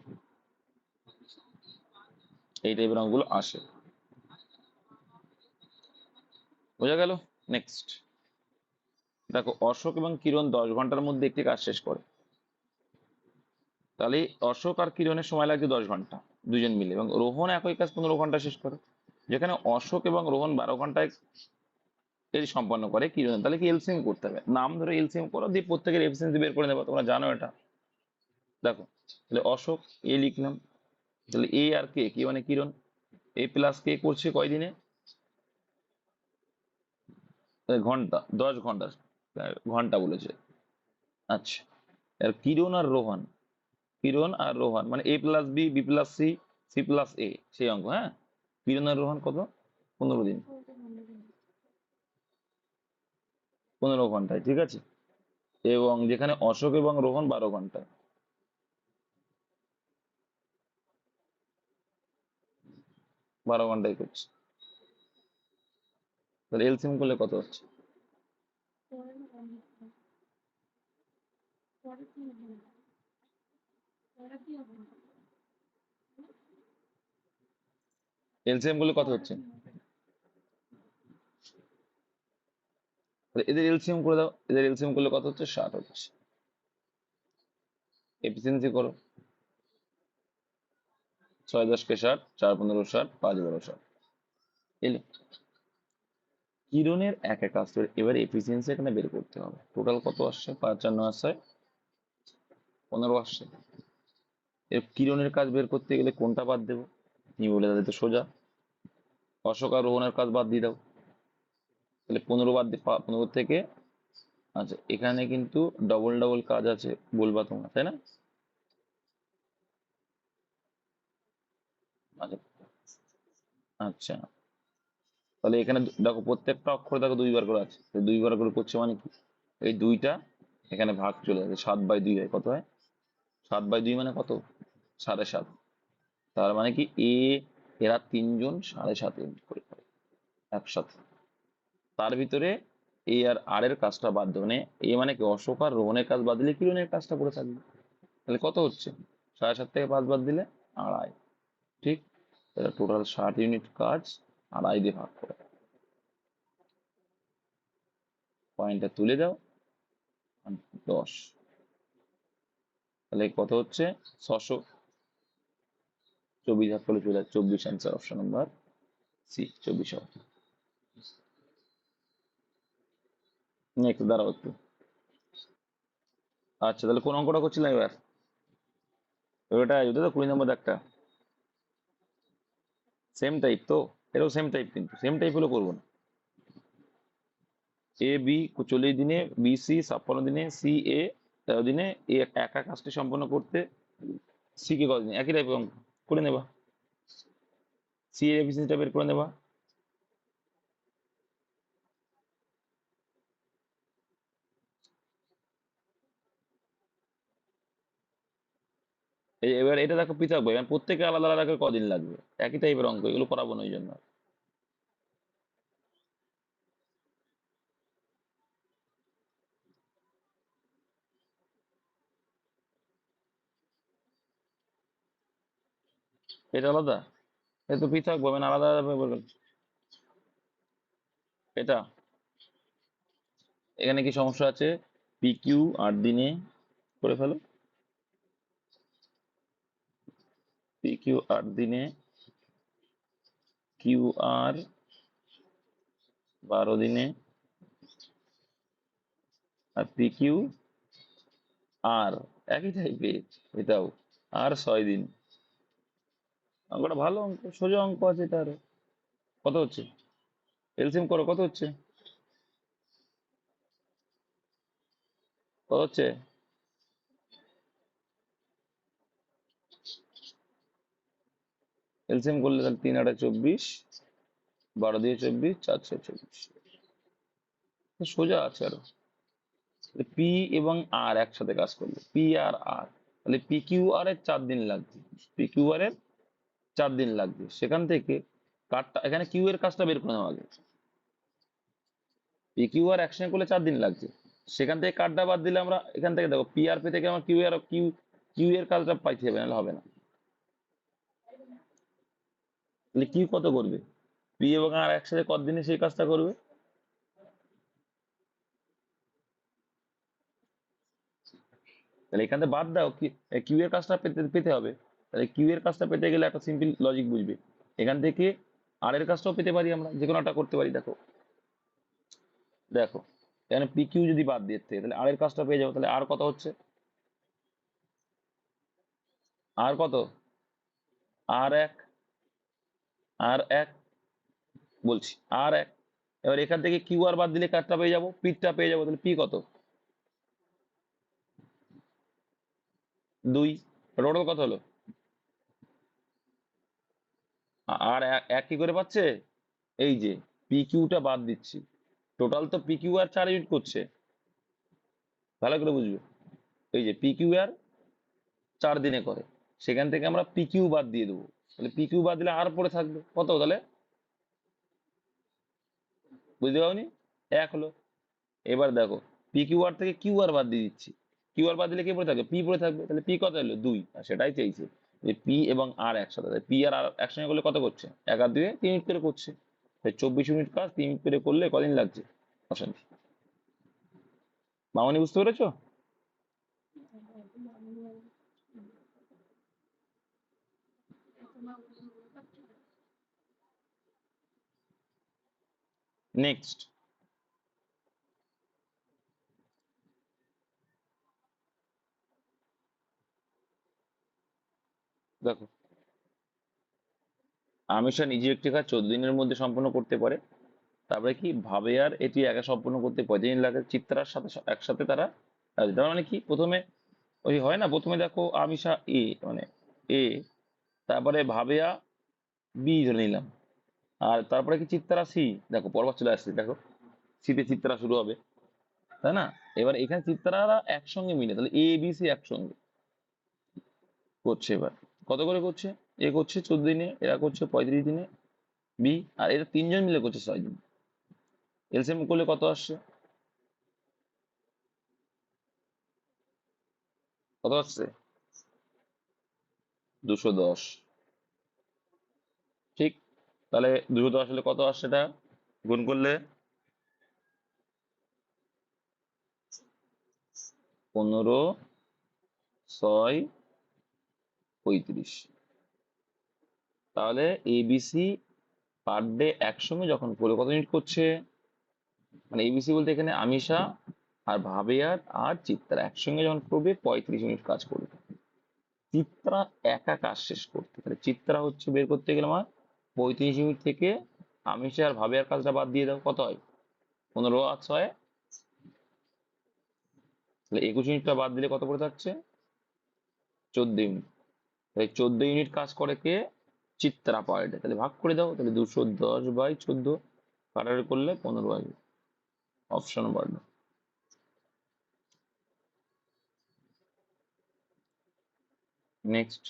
A: এই টাইপের অঙ্কগুলো আসে। বোঝা গেল? নেক্সট দেখো, অশোক এবং কিরণ 10 ঘন্টার মধ্যে একটি কাজ শেষ করে। তাহলে অশোক আর কিরণের সময় লাগছে 10 ঘন্টা দুজন মিলে, এবং রোহন একই কাজ 15 ঘন্টা শেষ করে। যেখানে অশোক এবং রোহন 12 ঘন্টায় এর সম্পন্ন করে কিরণ, তাহলে কি এলসিএম করতে হবে? নাম ধরে এলসিএম করো, দিয়ে প্রত্যেকের এফিসিয়েন্সি বের করে নেবো, তোমরা জানো এটা। দেখো, তাহলে অশোক এ লিখলাম, তাহলে এ আর কে, কি মানে কিরণ, এ প্লাস কে করছে কয় দিনে? ঘন্টা, 10 ঘন্টা, ঘন্টা বলেছে। আচ্ছা, আর কিরণ আর রোহন, কিরণ আর রোহন মানে A plus B, B plus C, C plus A, সেই অঙ্ক। হ্যাঁ, কিরণ আর রোহন কত? 15 দিন, 15 ঘন্টায়, ঠিক আছে। এবং যেখানে অশোক এবং রোহন 12 ঘন্টায়, 12 ঘন্টায় করছে। তাহলে এলসিএম করলে কত হচ্ছে? এলসিএম করলে কত হচ্ছে? তাহলে এদের এলসিএম করে দাও, এদের এলসিএম করলে কত হচ্ছে? 60 হচ্ছে। এফিসিয়েন্সি করো, 6 10 কে 60, 4 15 60, 5 12 60 এলো। কিরণের এক এক আসছে, এবার এফিসিয়েন্সি এখানে বের করতে হবে। টোটাল কত আসছে? 5 আর 9 আসছে 15 আসছে। এর কিরণের কাজ বের করতে গেলে কোনটা বাদ দেবো? তুমি বলে দাও তো সোজা, অশোক আর রোহনের কাজ বাদ দিয়ে দাও। তাহলে 15 বাদ দিয়ে 15 থেকে, আচ্ছা এখানে কিন্তু ডবল ডবল কাজ আছে বলবা তোমরা, তাই না? আচ্ছা, আচ্ছা, তাহলে এখানে দেখো প্রত্যেকটা অক্ষর দেখো 2 বার করে আছে, 2 বার করে করছে মানে কি, এই 2টা এখানে ভাগ চলে যাবে, 7/2 হয়, কত হয়? 7/2 মানে কত? 7.5। তার মানে কি এরা তিনজন 7.5 ইউনিট করে করে একসাথে। তার ভিতরে এ আর আর এর কাজটা বাদ দেবে, মানে এ মানে কি অশোক আর রোহনের কাজ বাদ দিলে কিরণের কাজটা করে থাকবে। তাহলে কত হচ্ছে? 7.5 থেকে 5 বাদ দিলে 2.5, ঠিক। তাহলে টোটাল 60 ইউনিট কাজ 2.5 দিয়ে ভাগ করে, পয়েন্টটা তুলে দাও, 10। তাহলে কত হচ্ছে? 600। 24 ভাগ করলে চলে যায় 24, অ্যান্সার অপশন নাম্বার সি, 24 হবে। নেক্সট দাঁড়াও একটু। আচ্ছা, তাহলে কোন অঙ্কটা করছিলাম এবার? ওটা ওটা তো 20 নম্বর একটা, সেম টাইপ তো, এটাও সেম টাইপ, কিন্তু সেম টাইপ হলে করবো না। এ বি 40 দিনে, বি সি 56 দিনে, সি এ 13 দিনে, এ একা কাজটি সম্পন্ন করতে সি কে কতদিন? একই টাইপের অঙ্ক করে নেবা, সি এর এফিসিয়েন্সিটা বের করে নেবা। এবার এটা দেখো পৃথক ভাই, মানে প্রত্যেকে আলাদা আলাদা করে কদিন লাগবে, একই টাইপের অঙ্ক, এগুলো করাবো না ওই জন্য। এটা আলাদা, এটা তো পৃথক ভাবে, মানে আলাদা আলাদা ভাবে বলবেন। এটা এখানে কি সমস্যা আছে? পি কিউ 8 দিনে করে ফেলো, পি কিউ 8 দিনে, কিউ আর 12 দিনে, আর পি কিউ আর একই টাইপের, এটাও আর 6 দিন। অঙ্কটা ভালো অঙ্ক, সোজা অঙ্ক আছে এটা আরো। কত হচ্ছে? এলসিএম করো, কত হচ্ছে? কত হচ্ছে? এলসিএম করলে তাহলে 3 8 24, 12 দিয়ে 24, 4 6 24, সোজা আছে আরো। পি এবং আর একসাথে কাজ করবে, পি আর আর, তাহলে পি কিউ আর এর 4 দিন লাগবে, পি কিউ আর এর 4 দিন লাগবে। সেখান থেকে কারটা এখানে কিউ এর কাজটা বের করে নেওয়া আগে, পি কিউ আর একসঙ্গে করলে 4 দিন লাগছে, সেখান থেকে কারটা বাদ দিলে আমরা এখান থেকে দেখো পি আর পি থেকে আমার কিউ এর কাজটা পাইতে হবে, নাহলে হবে না। তাহলে কিউ কত করবে, পি এবং আর একসাথে কতদিনে সেই কাজটা করবে, তাহলে এখান থেকে বাদ দাও, কিউ এর কাজটা পেতে পেতে হবে। তাহলে কিউ এর কাজটা পেতে গেলে একটা সিম্পল লজিক বুঝবে, এখান থেকে আর এর কাজটাও পেতে পারি, আমরা যে কোনো একটা করতে পারি। দেখো দেখো এখানে পি কিউ যদি বাদ দিয়ে থাকে তাহলে আর এর কাজটা পেয়ে যাবো। তাহলে আর কত হচ্ছে, আর কত, আর এক, আর এক বলছি, আর এক। এবার এখান থেকে কিউ আর বাদ দিলে কারটা পেয়ে যাবো, পিটা পেয়ে যাবো। তাহলে পি কত, 2। টোটাল কত হলো, আর এক কি করে পাচ্ছে, এই যে পি কিউটা বাদ দিচ্ছি, টোটাল তো পি কিউ আর 4 ইউনিট করছে, ভালো করে বুঝবে। এই যে পি কিউ আর 4 দিনে করে, সেখান থেকে আমরা পি কিউ বাদ দিয়ে দেবো, তাহলে পি কিউ বাদ দিলে আর পরে থাকবে কত, তাহলে বুঝতে পারনি, 1 হলো। এবার দেখো পি কিউ আর থেকে কিউ আর বাদ দিয়ে দিচ্ছি, কিউ আর বাদ দিলে কি পড়ে থাকবে, পি পড়ে থাকবে, তাহলে পি কত হলো, 2। আর সেটাই চাইছে যে পি এবং আর একসাথে, পি আর আর একসঙ্গে করলে কত করছে, 1 আর 2 3 মিনিট করে করছে, তাই 24 মিনিট কাজ 3 মিনিট করে করলে কদিন লাগছে, অশান্তি। মামনি বুঝতে পেরেছো? নেক্সট দেখো, আমিষা নিজে একটি কাজ 14 দিনের মধ্যে সম্পন্ন করতে পারে, তারপরে কি ভাবে আর এটি একা সম্পন্ন করতে 35 দিন লাগে, চিত্রার সাথে একসাথে তারা রাজি। তার মানে কি, প্রথমে ওই হয় না, প্রথমে দেখো আমিষা এ মানে এ, তারপরে ভাবেয়া বি ধরে নিলাম, আর তারপরে কি চিত্রা সি, দেখো পরপর চলে আসছে, দেখো সিতে চিত্রা শুরু হবে, তাই না? এবার এখানে চিত্রারা একসঙ্গে মিলে, তাহলে এ বি সি একসঙ্গে করছে। এবার কত করে করছে, এ করছে 14 দিনে, এরা করছে 35 দিনে, বি আর এরা তিনজন মিলে করছে 6 দিন। এলসিএম করলে কত আসছে, কত আসছে, 210। ঠিক, তাহলে 210 হলে কত আসছে, এটা গুণ করলে 15, 6, 35। তাহলে এবিসি পার ডে একসঙ্গে যখন করে কত ইউনিট করছে, মানে এবিসি বলতে এখানে আমিষা আর ভাবেয়ার আর চিত্রা একসঙ্গে যখন করবে 35 ইউনিট কাজ করবে। চিত্রা একা কাজ শেষ করতে, তাহলে চিত্রা হচ্ছে বের করতে গেলে আমার 35 ইউনিট থেকে আমিষা আর ভাবেয়ার কাজটা বাদ দিয়ে দাও, কত হয়, 15 আর 6, তাহলে 21 ইউনিটটা বাদ দিলে কত পড়ে থাকছে, 14 ইউনিট। তাই 14 ইউনিট কাজ করে কে, চিত্রা পার ডে। তাহলে ভাগ করে দাও, তাহলে 210/14 কাটারে করলে 15 আসবে, অপশন বাড়বে। নেক্সট,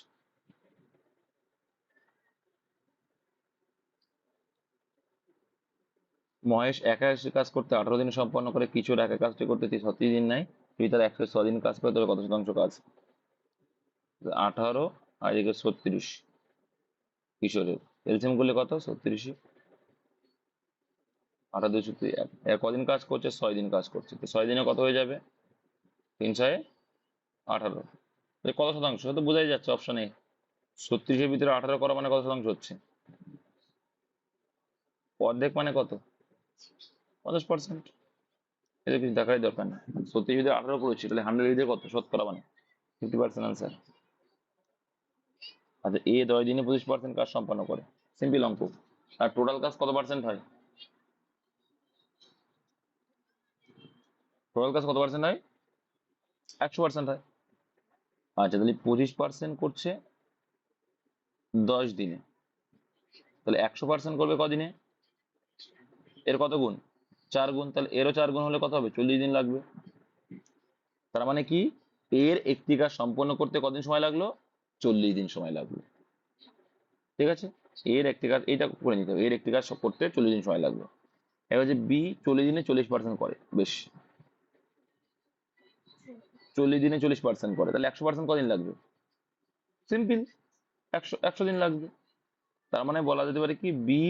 A: মহেশ একা এসে কাজ করতে 18 দিনে সম্পন্ন করে, কিশোর একা কাজটি করতে 36 দিন নেয়, যদি তার 106 দিন কাজ করে তবে কত শতাংশ কাজ, 18 আর এদিকে 36 কিশোরের, এলসিএম করলে কত, 36, 18 2 এর কদিন কাজ করছে, 6 দিন কাজ করছে, তো 6 দিনে কত হয়ে যাবে, 3 6 18, কত শতাংশ, তো বোঝাই যাচ্ছে অপশনে, 36-এর ভিতরে 18 করা মানে কত শতাংশ হচ্ছে, অর্ধেক মানে কত, 50%। এটা কিছু দেখারই দরকার নেই, 36 যদি 18 করেছি তাহলে 100 দিয়ে কত, শতকরা মানে 50% আনসার। আচ্ছা, এ 10 দিনে 25% কাজ সম্পন্ন করে, সিম্পল অঙ্ক। আর টোটাল কাজ কত পার্সেন্ট হয়, টোটাল কাজ কত পার্সেন্ট হয়, 100% হয়। আচ্ছা, তাহলে 25% করছে 10 দিনে, তাহলে 100% করবে কদিনে? এর কত গুণ? 4 গুণ। তাহলে এরও 4 গুণ হলে কত হবে? 40 দিন লাগবে। তার মানে কি, এর একটি কাজ সম্পন্ন করতে কদিন সময় লাগলো? 40 দিন সময় লাগলো। ঠিক আছে, এর একটি কাজ, এটা করে নিতে হবে, এর একটি কাজ করতে 40 দিন সময় লাগলো। এবার যে বি 40 দিনে 40% করে, বেশ, 40 দিনে 40% করে, তাহলে 100% কদিন লাগবে? সিম্পল, 100 দিন লাগবে। তার মানে বলা যেতে পারে কি, বি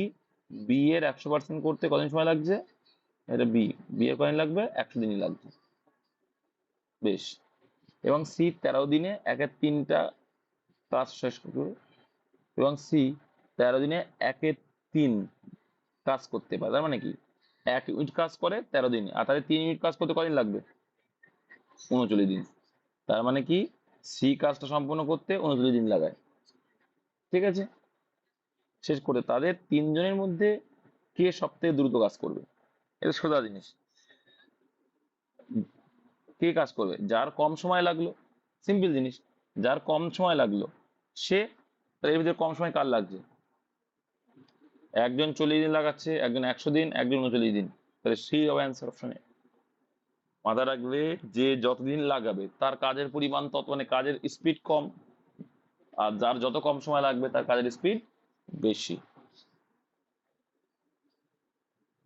A: বি এর 100% করতে কদিন সময় লাগছে? এটা বি, বি এর কদিন লাগবে? 100 দিনই লাগবে। বেশ। এবং সি 13 দিনে একের 3টা কাজ শেষ করবে, এবং সি 13 দিনে একের 3 কাজ করতে পারে। তার মানে কি, 1 ইউনিট কাজ করে 13 দিনে, আর তাহলে 3 ইউনিট কাজ করতে কদিন লাগবে? 39 দিন। তার মানে কি, সি কাজটা সম্পূর্ণ করতে 39 দিন লাগায়। ঠিক আছে, শেষ করে তাদের 3 জনের মধ্যে কে সব থেকে দ্রুত কাজ করবে? এটা সোজা জিনিস। কে কাজ করবে? যার কম সময় লাগলো। সিম্পল জিনিস, যার কম সময় লাগলো সে, তাহলে এর ভিতরে কম সময় কার লাগছে? একজন 40 দিন লাগাচ্ছে, একজন 100 দিন, একজন 39 দিন। তাহলে সি হবে অ্যান্সার অপশনে। মাথা রাখবে, যে যতদিন লাগাবে তার কাজের পরিমাণ তত, মানে কাজের স্পিড কম, আর যার যত কম সময় লাগবে তার কাজের স্পিড বেশি।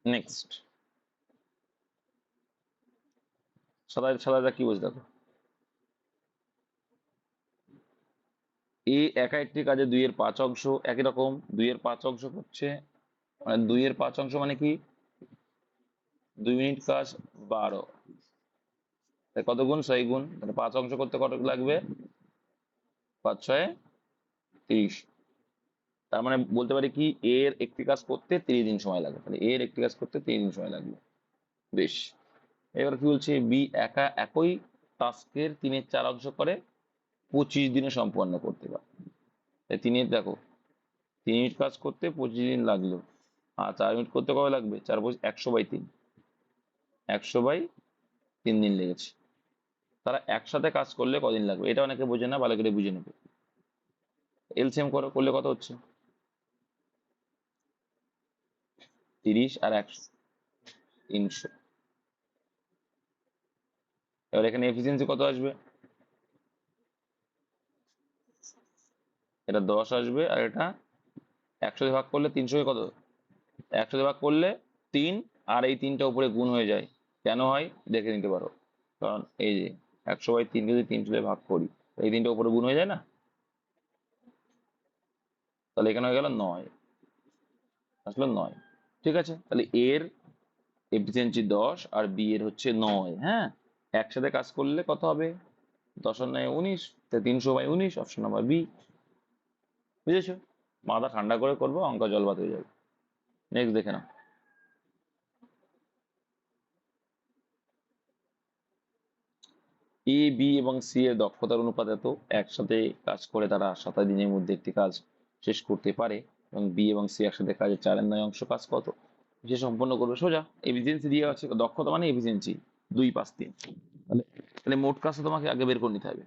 A: নেক্সট, সাদা সাদা কি বলছে দেখো। এ একা একটি কাজে 2/5 অংশ, একই রকম 2/5 অংশ করছে, মানে 2/5 অংশ মানে কি, 2 মিনিট কাজ 12, কত গুণ? 6 গুণ। মানে 5 অংশ করতে কত লাগবে? 5 6 30। তার মানে বলতে পারি কি, এর একটি কাজ করতে 30 দিন সময় লাগে, তাহলে এর একটি কাজ করতে 30 দিন সময় লাগবে। বেশ। এবার কি বলছে, বি একা একই টাস্কের 3/4 অংশ করে 25 দিনে সম্পন্ন করতে পারে। তাই দেখো, 3 মিনিট কাজ করতে 25 দিন লাগলো, আর 4 মিনিট করতে কবে লাগবে? 4 25 100/3, 100/3 দিন লেগেছে। তারা একসাথে কাজ করলে কদিন লাগবে? এটা অনেকে বোঝে না, ভালো করে বুঝে নেবে। এলসিএম করলে কত হচ্ছে? 30 আর 100, 300। এবার এখানে এফিসিয়েন্সি কত আসবে? এটা 10 আসবে, আর এটা 100 দিয়ে ভাগ করলে 300 কত? 100 দিয়ে ভাগ করলে 3, আর এই 3টা উপরে গুণ হয়ে যায়। কেন হয় দেখে নিতে পারো, কারণ এই যে 100/3 যদি 300 দিয়ে ভাগ করি, এই 3টা উপরে গুণ হয়ে যায় না, তাহলে এখানে হয়ে গেল 9, আসলে 9। ঠিক আছে, তাহলে এর এফিসিয়েন্সি 10 আর বি এর হচ্ছে 9। হ্যাঁ, একসাথে কাজ করলে কত হবে? 10 আর 9 19, তাই 300/19, অপশন নাম্বার বি। বুঝেছো? মাথা ঠান্ডা করে করবো, অঙ্ক জলবাদ হয়ে যাবে। নেক্সট দেখে নাও। এ বি এবং সি এর দক্ষতার অনুপাত এত, একসাথে কাজ করে তারা 27 দিনের মধ্যে একটি কাজ শেষ করতে পারে, এবং বি এবং সি একসাথে কাজের 4/9 অংশ কাজ কত সে সম্পন্ন করবে। সোজা, এফিসিয়েন্সি দিয়ে আছে, দক্ষতা মানে এফিসিয়েন্সি 2 5 3। তাহলে তাহলে মোট কাজটা তোমাকে আগে বের করে নিতে হবে।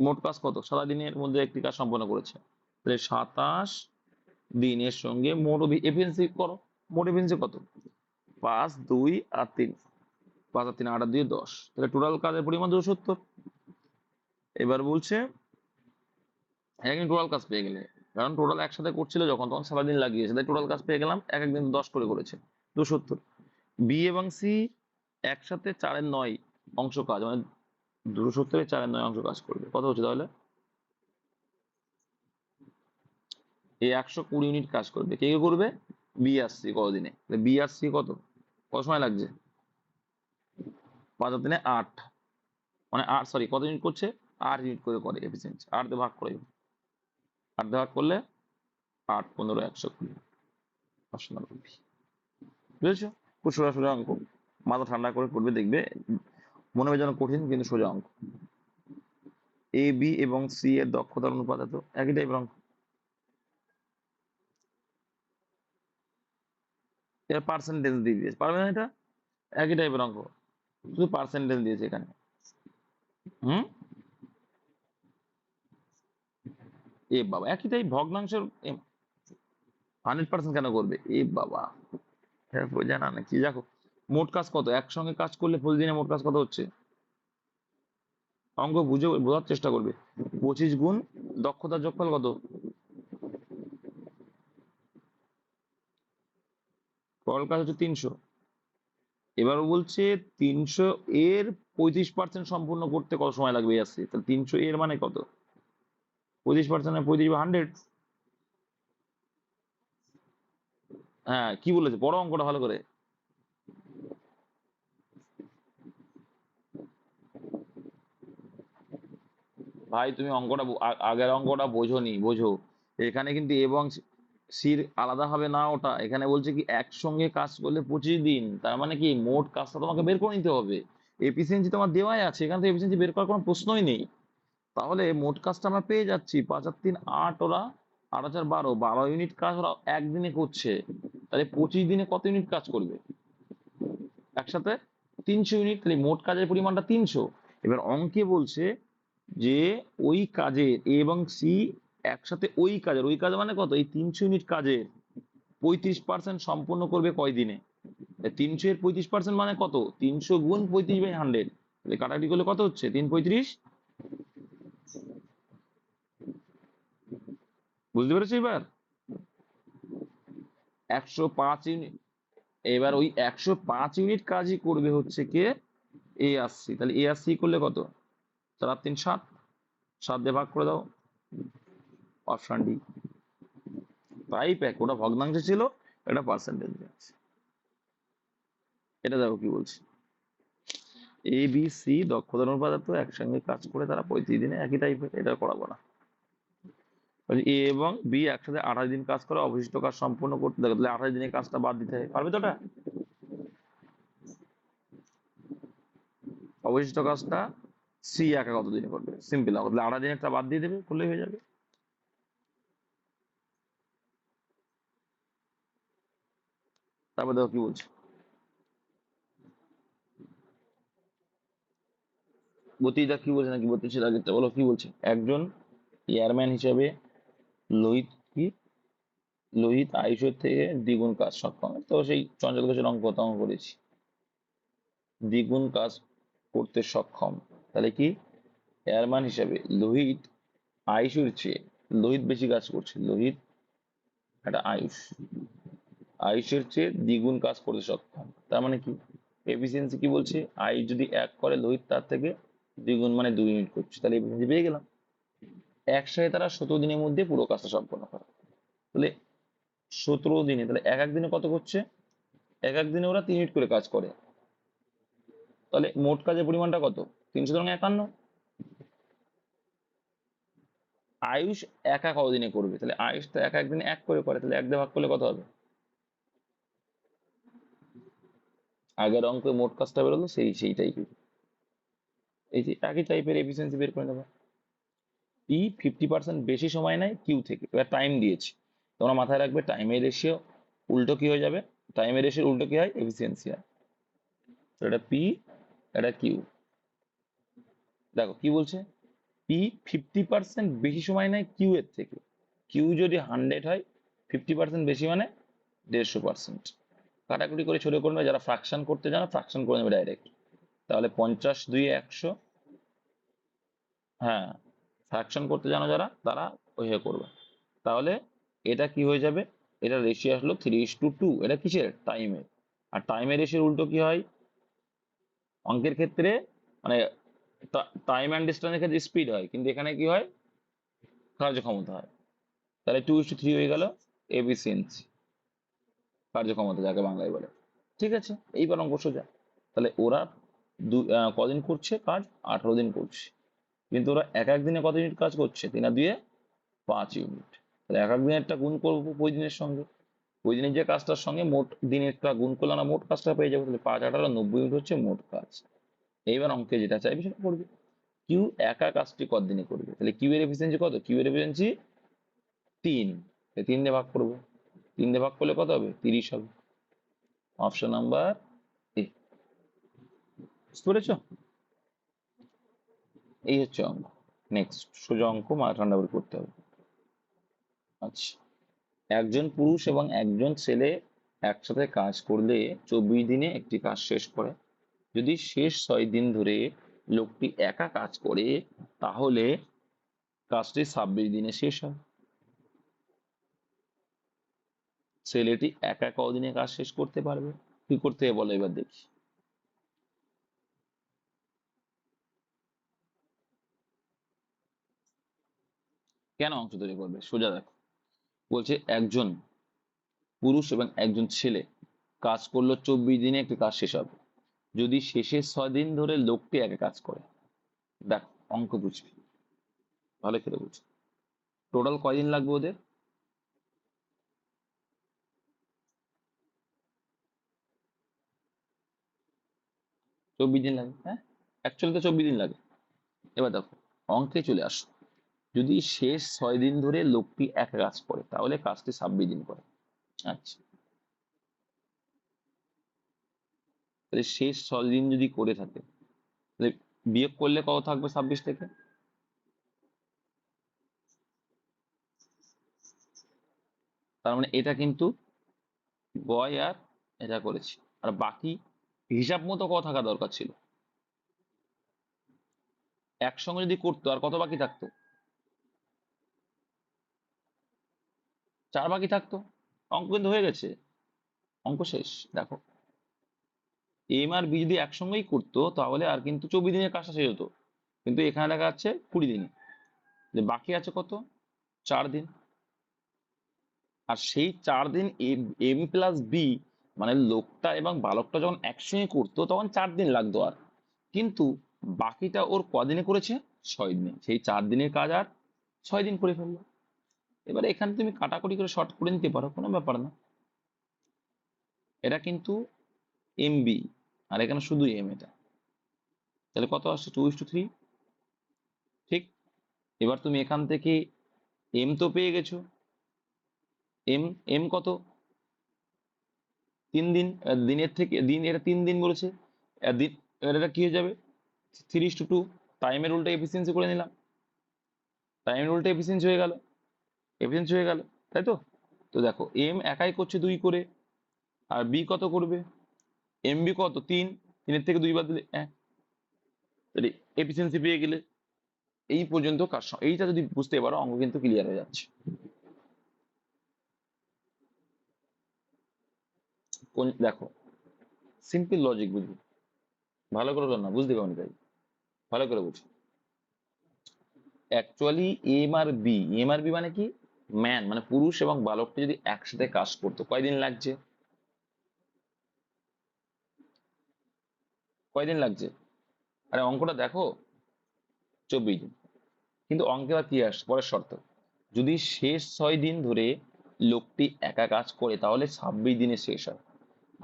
A: মোট কাজ কত? 27 দিনের মধ্যে একটি কাজ সম্পন্ন করেছে, তাহলে 27 দিনের সঙ্গে মোট এফিসিয়েন্সি করো। মোট এফিসিয়েন্সি কত? 5 2 আর 3, 5 আর 3 8 আর 2 10, তাহলে টোটাল কাজের পরিমাণ 270। এবার বলছে, একদিন টোটাল কাজ পেয়ে গেলে, কারণ টোটাল একসাথে করছিল যখন, তখন 7 দিন লাগিয়েছে, তাই টোটাল কাজ পেয়ে গেলাম, এক একদিন 10 করে করেছে, 270। বি এবং সি একসাথে 4/9 অংশ কাজ, মানে 270 4/9 অংশ কাজ করবে, কত হচ্ছে তাহলে? এই 120 ইউনিট কাজ করবে। কে কে করবে? বি আর সি। কতদিনে? বি আর সি কত কত সময় লাগছে? 5 আর 3 8, মানে 8, সরি, কত ইউনিট করছে? 8 ইউনিট করে করে এফিসিয়েন্সি, 8 দিয়ে ভাগ করে, 8 দিয়ে ভাগ করলে 8 15 120। Option number B. বুঝেছো? খুব সোজা সোজা অঙ্ক, মাথা ঠান্ডা করে করবে, দেখবে মনে হয় যেন কঠিন, কিন্তু সোজা অঙ্ক। এ বি এবং সি এর দক্ষতার অনুপাত এত, একই টাইপের অঙ্ক। এর পার্সেন্টেজ দিয়ে দিয়েছে, পারবে না এটা? একই টাইপের অঙ্ক, শুধু পার্সেন্টেজ দিয়েছে এখানে। হুম, এ বাবা, একই টাইপ, ভগ্নাংশের 100% কেন করবে? এ বাবা, জানা না কি, দেখো মোট কাজ কত, একসঙ্গে কাজ করলে প্রতিদিনে মোট কাজ কত হচ্ছে, অঙ্ক বুঝে বোঝার চেষ্টা করবে। 25 গুণ দক্ষতার যোগফল কত, টোটাল কাজ হচ্ছে 300। এবার বলছে 300 এর 35% সম্পূর্ণ করতে কত সময় লাগবে আসছে, তাহলে 300 এর মানে কত, 35%, 35/100। হ্যাঁ, কি বলেছে, বড় অঙ্কটা ভালো করে। ভাই তুমি অঙ্কটা আগের অঙ্কটা বোঝোনি, বোঝো। এখানে কিন্তু এবং সির আলাদা হবে না, ওটা এখানে বলছে কি একসঙ্গে কাজ করলে 25 দিন, তার মানে কি মোট কাজটা তোমাকে বের করে নিতে হবে। এফিসিয়েন্সি তোমার দেওয়াই আছে, এখানে তো এফিসিয়েন্সি বের করার কোনো প্রশ্নই নেই। তাহলে মোট কাজটা আমরা পেয়ে যাচ্ছি 5 আর 3 8, ওরা 8 আর 4 12, 12 ইউনিট কাজ ওরা একদিনে করছে। তাহলে 25 দিনে কত ইউনিট কাজ করবে একসাথে, 300 ইউনিট, তাহলে মোট কাজের পরিমাণটা 300। এবার অঙ্কে বলছে যে ওই কাজের এ এবং সি একসাথে ওই কাজ মানে কত, এই 300 ইউনিট কাজের 35% সম্পূর্ণ করবে কয় দিনে। 300 এর 35% মানে কত, 300 গুণ 35/100, কাটাকাটি করলে কত হচ্ছে, 3 35। বুঝতে পেরেছো এবার, 105 ইউনিট। এবার ওই 105 ইউনিট কাজই করবে হচ্ছে কে, এ আসছি, তাহলে এ আসছি করলে কত, 4 আর 3 7, 7 দিয়ে ভাগ করে দাও, অপশন ডি। টাইপ এক, ওটা ভগ্নাংশে ছিল, এটা পার্সেন্টেজ আছে। এটা দেখো কি বলছে, এ বি সি দক্ষতার অনুপাত একসঙ্গে কাজ করে তারা 35 দিনে একই টাইপের, এটা করাবো না। এ এবং বি একসাথে 28 দিন কাজ করে অবশিষ্ট কাজ সম্পূর্ণ করতে দেখো, তাহলে 28 দিনের কাজটা বাদ দিতে হবে, পারবে তো ওটা, অবশিষ্ট কাজটা সি একা কতদিনে করবে, সিম্পল, তাহলে 28 দিনেরটা বাদ দিয়ে দেবে, করলেই হয়ে যাবে। তারপর দেখো কি বলছে, বতীদা কি বলছে, নাকি বলতে ছিল আগেরটা, বলো কি বলছে। একজন এয়ারম্যান হিসেবে লোহিত কি, লোহিত আইসোর থেকে দ্বিগুণ কাজ সক্ষম, তো সেই চঞ্চল ঘোষের অঙ্ক কত অঙ্ক করেছি, দ্বিগুণ কাজ করতে সক্ষম, তাহলে কি এয়ারম্যান হিসেবে লোহিত আয়ুষের চেয়ে, লোহিত বেশি কাজ করছে, লোহিত একটা আয়ুষ, আয়ুষের চেয়ে দ্বিগুণ কাজ করতে সক্ষম, তার মানে কি এফিসিয়েন্সি কি বলছে, আয়ুষ যদি 1 করে লোহিত তার থেকে দ্বিগুণ মানে 2 ইউনিট করছে, তাহলে এফিসিয়েন্সি পেয়ে গেলাম। একসাথে তারা 17 দিনের মধ্যে পুরো কাজটা সম্পন্ন করে, তাহলে 17 দিনে, তাহলে এক এক দিনে কত করছে, এক এক দিনে ওরা 3 ইউনিট করে কাজ করে, তাহলে মোট কাজের পরিমাণটা কত, 300 × 51। আয়ুষ একা কতদিনে করবে, তাহলে আয়ুষ তো এক এক দিনে 1 করে, তাহলে 1 দিয়ে ভাগ করলে কত হবে, আগের অঙ্কে মোট কাজটা বেরোলো সেই টাইপের, এই যে একই টাইপের এফিসিয়েন্সি বের করে নেবো। পি 50% বেশি সময় নেয় কিউ থেকে, এবার টাইম দিয়েছি, তোমরা মাথায় রাখবে টাইমের রেশিও উল্টো কি হয়ে যাবে, টাইমের রেশিও উল্টো কি হয়, এফিসিয়েন্সি হয়। তো এটা পি, এটা কিউ। দেখো কি বলছে, পি 50% বেশি সময় নেয় কিউ এর থেকে, কিউ যদি 100 হয়, 50% বেশি মানে 150%। কাটাকুটি করে ছোট করে নেবে, যারা ফ্রাকশন করতে জানো ফ্রাকশন করে নেবে ডাইরেক্ট, তাহলে 50 2 100। হ্যাঁ, ফ্রাকশন করতে জানো যারা, তারা ওইভাবে করবে, তাহলে এটা কি হয়ে যাবে, এটা রেশিও আসলো 3:2, এটা কিসের, টাইমের। আর টাইমের রেশিওর উল্টো কি হয় অঙ্কের ক্ষেত্রে, মানে টাইম অ্যান্ড ডিস্টেন্সের ক্ষেত্রে স্পিড হয়, কিন্তু এখানে কি হয়, কার্যক্ষমতা হয়, তাহলে 2:3 হয়ে গেল এফিসিয়েন্সি, কার্যক্ষমতা যাকে বাংলায় বলে। ঠিক আছে, এইবার অঙ্ক সোজা। তাহলে ওরা কদিন করছে কাজ, 18 দিন করছে, কিন্তু ওরা এক এক দিনে কত ইউনিট কাজ করছে, 3 আর 2 5 ইউনিট, তাহলে এক এক দিনেরটা গুণ করবো ওই দিনের সঙ্গে, ওই দিনের যে কাজটার সঙ্গে মোট দিনেরটা গুণ করলে আমরা মোট কাজটা পেয়ে যাবো, তাহলে 5 8 90 ইউনিট হচ্ছে মোট কাজ। এইবার অঙ্কে যেটা চাইবে সেটা করবে। কিউ একা কাজটি কতদিনে করবে, তাহলে কিউ এর এফিসিয়েন্সি কত, কিউ এর এফিসিয়েন্সি 3, 3 দিয়ে ভাগ করবো, 3 দিয়ে ভাগ করলে কত হবে, 30 হবে, অপশন নাম্বার এ। বুঝতে পেরেছো, এই হচ্ছে অঙ্ক। নেক্সট সোজা অঙ্ক, মাথা ঠান্ডা করে করতে হবে। আচ্ছা, একজন পুরুষ এবং একজন ছেলে একসাথে কাজ করলে 24 দিনে একটি কাজ শেষ করে। যদি শেষ 6 দিন ধরে লোকটি একা কাজ করে তাহলে কাজটি 26 দিনে শেষ হয়। ছেলেটি একা কদিনে কাজ শেষ করতে পারবে? কি করতে হবে বলো এবার দেখি। কেন অংশ তৈরি করবে? সোজা দেখো, বলছে একজন পুরুষ এবং একজন ছেলে কাজ করলো 24 দিনে একটি কাজ শেষ হবে যদি শেষের 6 দিন ধরে লোকটি একা কাজ করে। দেখ, অঙ্ক বুঝবি, ভালো করে বুঝ। টোটাল কয়দিন লাগবে ওদের? 24 দিন লাগে, হ্যাঁ, অ্যাকচুয়ালি তো 24 দিন লাগে। এবার দেখো, অঙ্কে চলে আসো। যদি শেষ 6 দিন ধরে লোকটি একা কাজ করে তাহলে কাজটি 26 দিন করে। আচ্ছা, তাহলে শেষ 6 দিন যদি করে থাকে তাহলে বিয়োগ করলে কত থাকবে 26 থেকে? তার মানে এটা কিন্তু বয় আর এটা করেছি, আর বাকি হিসাব মতো কত থাকা দরকার ছিল? একসঙ্গে যদি করতো আর কত বাকি থাকতো? 4 বাকি থাকতো। অঙ্ক কিন্তু হয়ে গেছে, অঙ্ক শেষ। দেখো, এম আর বি যদি একসঙ্গেই করতো তাহলে আর কিন্তু 24 দিনের কাজটা শেষ হতো, কিন্তু এখানে দেখা যাচ্ছে 20 দিনে। যে বাকি আছে কত? 4 দিন। আর সেই 4 দিন এম প্লাস বি মানে লোকটা এবং বালকটা যখন একসঙ্গে করতো তখন 4 দিন লাগতো আর, কিন্তু বাকিটা ওর কদিনে করেছে? 6 দিনে। সেই 4 দিনের কাজ আর 6 দিন করে ফেললো। এবারে এখানে তুমি কাটাকুটি করে শর্ট করে নিতে পারো, কোনো ব্যাপার না। এটা কিন্তু এম বি, আর এখানে শুধু এম। এটা তাহলে কত আসছে? 2:3। ঠিক। এবার তুমি এখান থেকে এম তো পেয়ে গেছো। এম এম কত? 3 দিন। দিনের থেকে দিন, এটা 3 দিন বলেছে। দিন, এবার এটা কি হয়ে যাবে? 3:2। টাইমের উল্টো এফিসিয়েন্সি করে নিলাম, টাইমের উল্টো এফিসিয়েন্সি হয়ে গেল, এফিসিয়েন্সি হয়ে গেল, তাই তো? তো দেখো, এম একাই করছে 2 করে, আর বি কত করবে? এম বি কত? 3। 3-এর থেকে 2 বাদ দিলে 1। তাহলে এফিসিয়েন্সি পেয়ে গেলে। এই পর্যন্ত কাজ এইটা যদি বুঝতে পারো অঙ্ক কিন্তু ক্লিয়ার হয়ে যাচ্ছে। কোন দেখো, সিম্পল লজিক বুঝবি, ভালো করে না বুঝতে পারো তাই, ভালো করে বুঝো। অ্যাকচুয়ালি এম আর বি মানে কি? ম্যান মানে পুরুষ এবং বালকটি যদি একসাথে কাজ করতো কয়দিন লাগছে? কয়দিন লাগছে? আরে অঙ্কটা দেখো, 24 দিন। কিন্তু অঙ্কে আবার কি আসছে পরের শর্ত? যদি শেষ 6 দিন ধরে লোকটি একা কাজ করে তাহলে 26 দিনে শেষ হয়।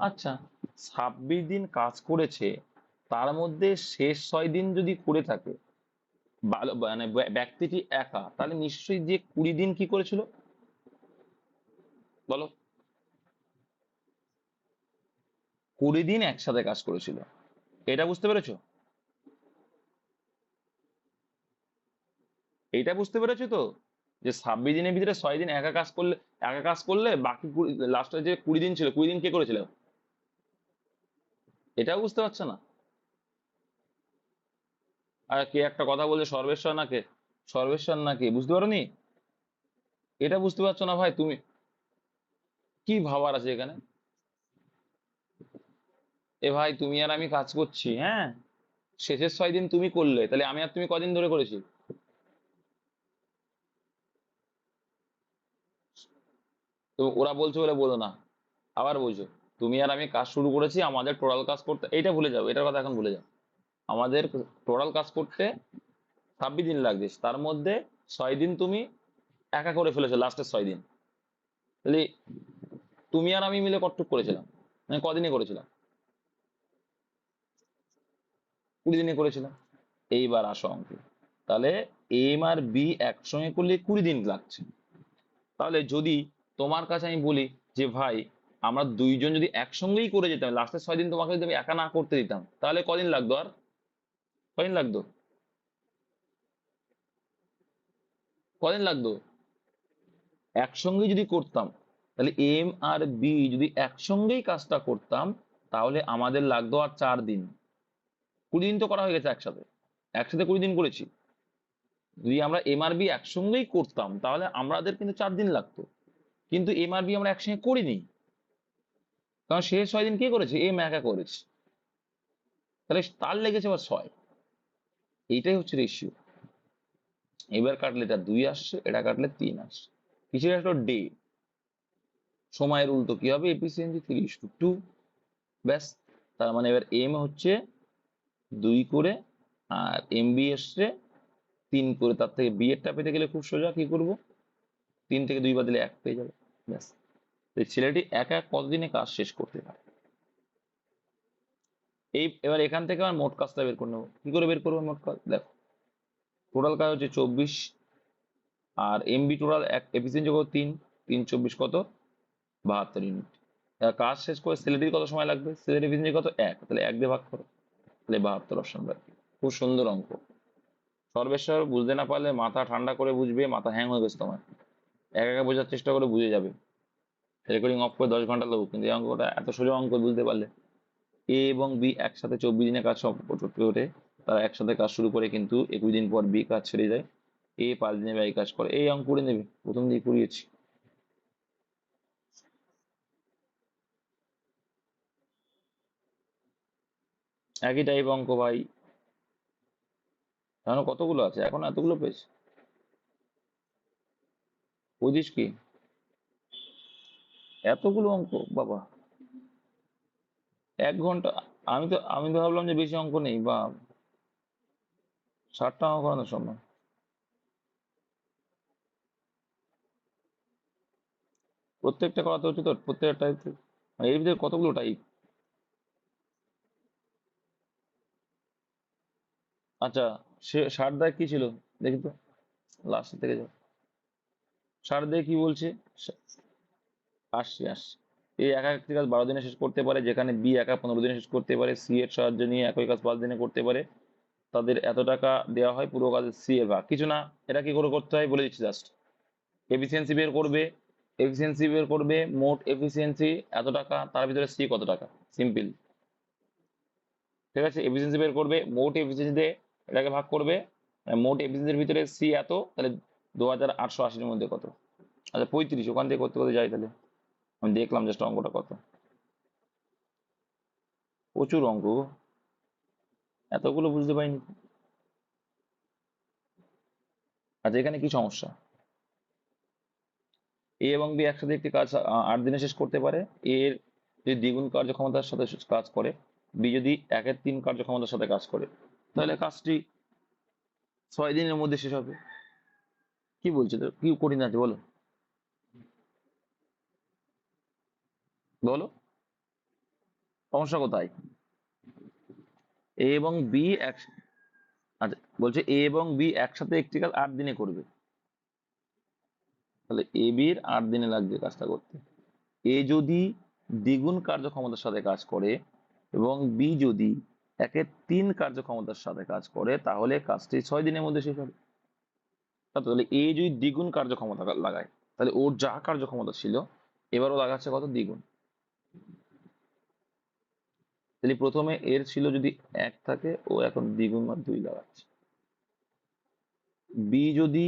A: আচ্ছা, 26 দিন কাজ করেছে, তার মধ্যে শেষ 6 দিন যদি করে থাকে মানে ব্যক্তিটি একা, তাহলে নিশ্চয়ই যে 20 দিন কি করেছিল বলো? 20 দিন একসাথে কাজ করেছিল। এটা বুঝতে পেরেছো? এইটা বুঝতে পেরেছো তো, যে 26 দিনের ভিতরে 6 দিন একা কাজ করলে বাকি লাস্টে যে 20 দিন ছিল, 20 দিন কে করেছিল? এটাও বুঝতে পারছো না? আর কে একটা কথা বলছে সর্বেশ্বর না কে? সর্বেশ্বর না কে বুঝতে পারোনি? এটা বুঝতে পারছো না ভাই তুমি? কি ভাবার আছে এখানে? এ ভাই, তুমি আর আমি কাজ করছি, হ্যাঁ, শেষের 6 দিন তুমি করলে, তাহলে আমি আর তুমি কদিন ধরে করেছি? তো ওরা বলছে বলে বলো না, আবার বলছো। তুমি আর আমি কাজ শুরু করেছি, আমাদের টোটাল কাজ করতে, এইটা ভুলে যাও, এটার কথা এখন ভুলে যাও। আমাদের টোটাল কাজ করতে 26 দিন লাগছে, তার মধ্যে 6 দিন তুমি একা করে ফেলেছো লাস্টের 6 দিন। তাহলে তুমি আর আমি মিলে কতটুক করেছিলাম, মানে কদিনে করেছিলাম? 20 দিনে করেছিলাম। এইবার আসো অঙ্কে। তাহলে এম আর বি একসঙ্গে করলে 20 দিন লাগছে। তাহলে যদি তোমার কাছে আমি বলি যে ভাই, আমরা দুইজন যদি একসঙ্গেই করে যেতাম, লাস্টের 6 দিন তোমাকে যদি আমি একা না করতে দিতাম তাহলে কদিন লাগতো? আর কদিন লাগতো? কদিন লাগতো? একসঙ্গে যদি করতাম, তাহলে এম আর বি যদি একসঙ্গেই কাজটা করতাম, তাহলে আমাদের লাগতো আর 4 দিন। 20 দিন তো করা হয়ে গেছে একসাথে, একসাথে 20 দিন করেছি। যদি আমরা এম আর বি একসঙ্গেই করতাম তাহলে আমাদের কিন্তু 4 দিন লাগতো, কিন্তু এম আর বি আমরা একসঙ্গে করিনি, কারণ শেষ 6 দিন কে করেছে, এম একা করেছে, তাহলে তার লেগেছে আবার 6। এইটাই হচ্ছে রেশিও। এবার কাটলে এটা 2 আসছে, এটা কাটলে 3 আসছে। কিসের একটা ডে, সময়ের উল্টো কি হবে, এফিসিয়েন্সি 3:2। ব্যাস। তার মানে এবার এম হচ্ছে 2 করে, আর এম বি এসছে 3 করে। তার থেকে বি এরটা পেতে গেলে খুব সোজা, কি করব, 3 থেকে 2 বাদ দিলে 1 পেয়ে যাবে। ব্যাস। এই ছেলেটি একা কতদিনে কাজ শেষ করতে পারে। এবার এখান থেকে আমার মোট কাজটা বের করে নেবো। কি করে বের করবো মোট কাজ, দেখো টোটাল কাজ হচ্ছে 24, আর এমবি টোটাল এফিসিয়েন্সি কত, 3, 3 24 কত, 72 ইউনিট। কাজ শেষ করে ছেলেটির কত সময় লাগবে, ছেলেটির এফিসিয়েন্সি কত, 1, তাহলে 1 দিয়ে ভাগ করো, তাহলে 72 অপশন রাখবে। খুব সুন্দর অঙ্ক। সর্বেশ্বর বুঝতে না পারলে মাথা ঠান্ডা করে বুঝবে, মাথা হ্যাং হয়ে গেছে তোমার, একা একা বোঝার চেষ্টা করে বুঝে যাবে। রেকর্ডিং অফ করে 10 ঘন্টা লাগবে, কিন্তু এই অঙ্কটা এত সোজা অঙ্ক বুঝতে পারলে। এ এবং বি একসাথে 24 দিনে কাজ করতে ওঠে, তারা একসাথে কাজ শুরু করে, কিন্তু 21 দিন পর বি কাজ ছেড়ে যায়, এ 5 দিনে ব্যয় কাজ করে। এই অঙ্ক করে নেবে, প্রথম দিকে করিয়েছি। একই টাইপ অঙ্ক ভাই। এখনো কতগুলো আছে, এখন এতগুলো পেয়েছে, বুঝিস কি, এতগুলো অঙ্ক বাবা, 1 ঘন্টা। আমি তো ভাবলাম যে বেশি অঙ্ক নেই, বা 60টা অঙ্ক করানোর সময়। প্রত্যেকটা করাতে হচ্ছে তো, প্রত্যেকটা টাইপ, এর ভিতরে কতগুলো টাইপ। আচ্ছা, সে 60 দায় কি ছিল, দেখি তো, লাস্টের থেকে যাও। 60 দিয়ে কি বলছে, আসছি আসছি। এই একা একটি কাজ 12 দিনে শেষ করতে পারে, যেখানে বি একা 15 দিনে শেষ করতে পারে। সি এর সাহায্য নিয়ে একই কাজ 5 দিনে করতে পারে। তাদের এত টাকা দেওয়া হয়, পুরো কাজের সি এর ভাগ। কিছু না, এটা কি করে করতে হয় বলে দিচ্ছি জাস্ট। এফিসিয়েন্সি বের করবে, এফিসিয়েন্সি বের করবে, মোট এফিসিয়েন্সি এত টাকা, তার ভিতরে সি কত টাকা, সিম্পল। ঠিক আছে, এফিসিয়েন্সি বের করবে, মোট এফিসিয়েন্সিতে এটাকে ভাগ করবে, মোট এফিসিয়েন্সির ভিতরে সি এত, তাহলে 2880-এর মধ্যে কত। আচ্ছা 35, ওখান থেকে করতে করতে যাই তাহলে। আমি দেখলাম জাস্ট অঙ্কটা কত, প্রচুর অঙ্ক গো। এতগুলো বুঝতে পারিনি। আচ্ছা এখানে কি সমস্যা, এ এবং বি একসাথে একটি কাজ 8 দিনে শেষ করতে পারে। এ এর যদি দ্বিগুণ কার্যক্ষমতার সাথে কাজ করে, বি যদি 1/3 কার্যক্ষমতার সাথে কাজ করে, তাহলে কাজটি 6 দিনের মধ্যে শেষ হবে। কি বলছে তো, কি কঠিন আছে বলো, বলো সমস্যা কোথায়। এ এবং বি এক, আচ্ছা বলছে এ এবং বি একসাথে একটি কাজ 8 দিনে করবে, তাহলে এ বির 8 দিনে লাগবে কাজটা করতে। এ যদি দ্বিগুণ কার্যক্ষমতার সাথে কাজ করে এবং বি যদি 1/3 কার্যক্ষমতার সাথে কাজ করে, তাহলে কাজটি 6 দিনের মধ্যে শেষ হবে। তাহলে এ যদি দ্বিগুণ কার্যক্ষমতা লাগায়, তাহলে ওর যা কার্যক্ষমতা ছিল, এবারও লাগাচ্ছে কত, দ্বিগুণ। তাহলে প্রথমে এর ছিল যদি 1 থাকে, ও এখন দ্বিগুণ বা 2 লাগাচ্ছে। বি যদি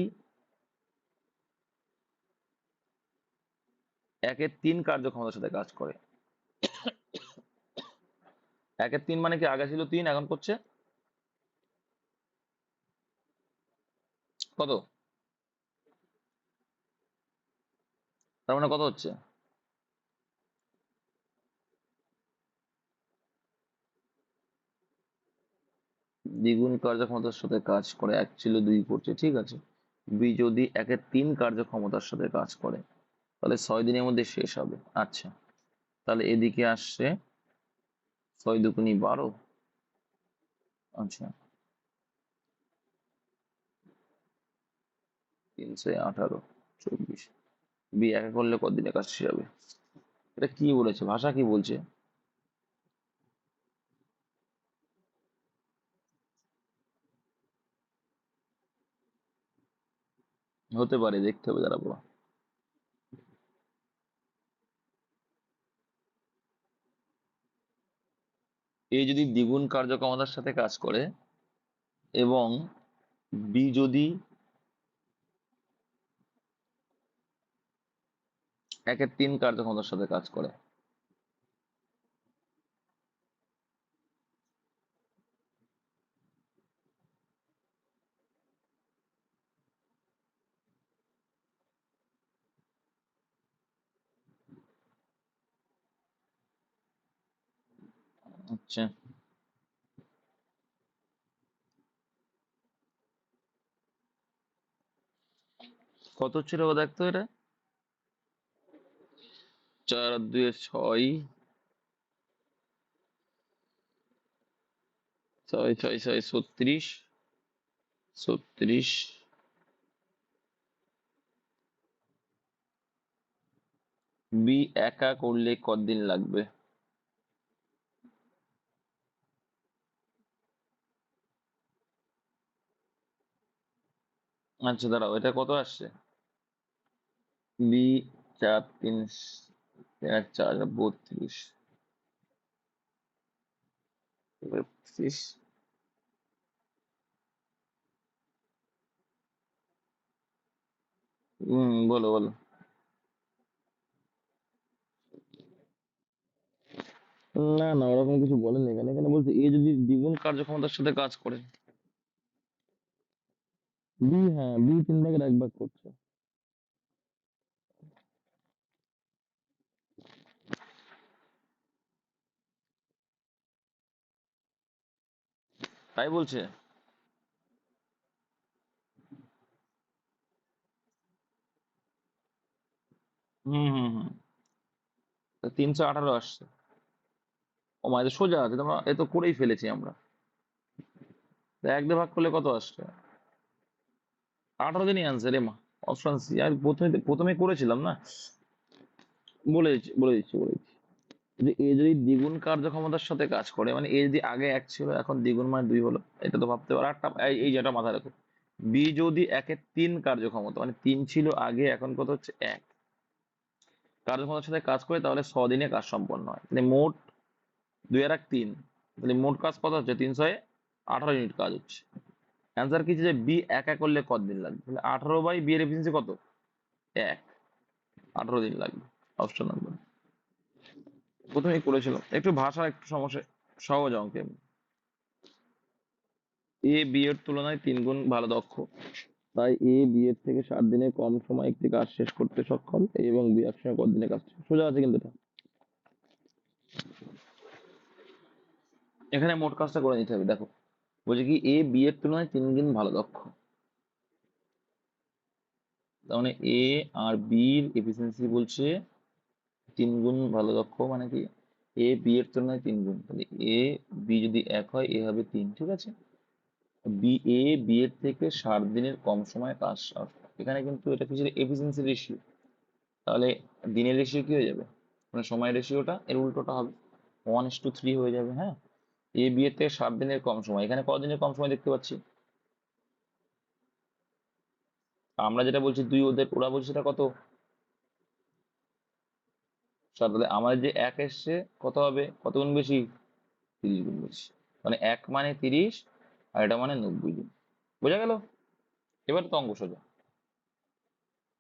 A: 1/3 কার্যক্ষমতার সাথে কাজ করে, 1/3 মানে কি, আগে ছিল 3, এখন করছে কত, তার মানে কত হচ্ছে, দ্বিগুণ কার্যক্ষমতার সাথে কাজ করে, 1 ছিল 2 করছে, ঠিক আছে। বি যদি 1/3 কার্যক্ষমতার সাথে কাজ করে, তাহলে 6 দিনের মধ্যে শেষ হবে। আচ্ছা, তাহলে এদিকে আসছে 6 দুগুনি 12। আচ্ছা, 3 × 8 = 24। বি একা করলে কতদিনে কাজ শেষ হবে, এটা কি বলেছে, ভাষা কি বলছে। হতে পারে, দেখতে হবে, দাঁড়াবো। এ যদি দ্বিগুণ কার্যক্ষমতার সাথে কাজ করে এবং বি যদি একের 3 কার্যক্ষমতার সাথে কাজ করে, আচ্ছা কত ছিল দেখতো এটা, 4 আর 2 6, 6 6 6 36, 36, বি একা করলে কতদিন লাগবে? আচ্ছা দাঁড়াও, এটা কত আসছে? বি 4 3 4 32, 25। বলো বলো। না না, ওরকম কিছু বলেনি এখানে, এখানে বলছে এ যদি দ্বিগুণ কার্যক্ষমতার সাথে কাজ করে। বি, হ্যাঁ বি 3 ভাগের 1 ভাগ করছে। তাই বলছে। হুম। 318 আসছে। ও মানে সোজা আছে, তোমরা এ তো করেই ফেলেছি আমরা। তা 1 দিয়ে ভাগ করলে কত আসছে? 18 দিনই আনসার রে মা। অপশন সি, আর প্রথমে প্রথমে করেছিলাম না। বলে দিচ্ছি। যে এ যদি দ্বিগুণ কার্যক্ষমতার সাথে কাজ করে, মানে এ যদি আগে 1 ছিল এখন দ্বিগুণ মানে 2 হলো, এটা তো ভাবতে পারো। একটা এই যেটা মাথায় রাখো, বি যদি একের 3 কার্যক্ষমতা, মানে 3 ছিল আগে, এখন কত হচ্ছে 1 কার্যক্ষমতার সাথে কাজ করে, তাহলে 6 দিনে কাজ সম্পন্ন হয়। মানে মোট 2 আর 1 3, তাহলে মোট কাজ কত হচ্ছে? 318 ইউনিট কাজ হচ্ছে। অ্যান্সার কি যে বি একা করলে কতদিন লাগবে? তাহলে 18 বি এর এফিসিয়েন্সি কত? 1, 18 দিন লাগবে। অপশন নাম্বার প্রথমেই করেছিলাম, একটু ভাষা একটু সমস্যা, সহজ অঙ্কে। এ বি এর তুলনায় 3 গুণ ভালো দক্ষ, তাই এ বি এর থেকে 7 দিনে কম সময় একটি কাজ শেষ করতে সক্ষম। এ এবং বি একসঙ্গে কতদিনে কাজ শেষ? সোজা আছে কিন্তু এটা। এখানে মোট কাজটা করে নিতে হবে। দেখো বলছে কি এ বি এর তুলনায় 3 গুণ ভালো দক্ষ, তার মানে এ আর বির এফিসিয়েন্সি বলছে 3 গুণ ভালো দক্ষ, মানে কি এ বি এর তুলনায় 3 গুণ, তাহলে এ বি যদি 1 হয় এ হবে 3, ঠিক আছে। বি এ বি এর থেকে 7 দিনের কম সময়ে কাজ সার। এখানে কিন্তু এটা কিছু এফিসিয়েন্সি রেশিও, তাহলে দিনের রেশিও কি হয়ে যাবে, মানে সময়ের রেশিওটা এর উল্টোটা হবে, 1:3 হয়ে যাবে। হ্যাঁ, এ বি এর থেকে 7 দিনের কম সময়, এখানে কদিনের কম সময় দেখতে পাচ্ছি? আমরা যেটা বলছি 2, ওরা বলছে সেটা কত? 7। তাহলে আমাদের যে 1 এসছে কত হবে, কত গুণ বেশি? 30 গুণ বেশি। মানে 1 মানে 30, আর এটা মানে 90 দিন। বোঝা গেল? এবার তো অঙ্ক সোজা,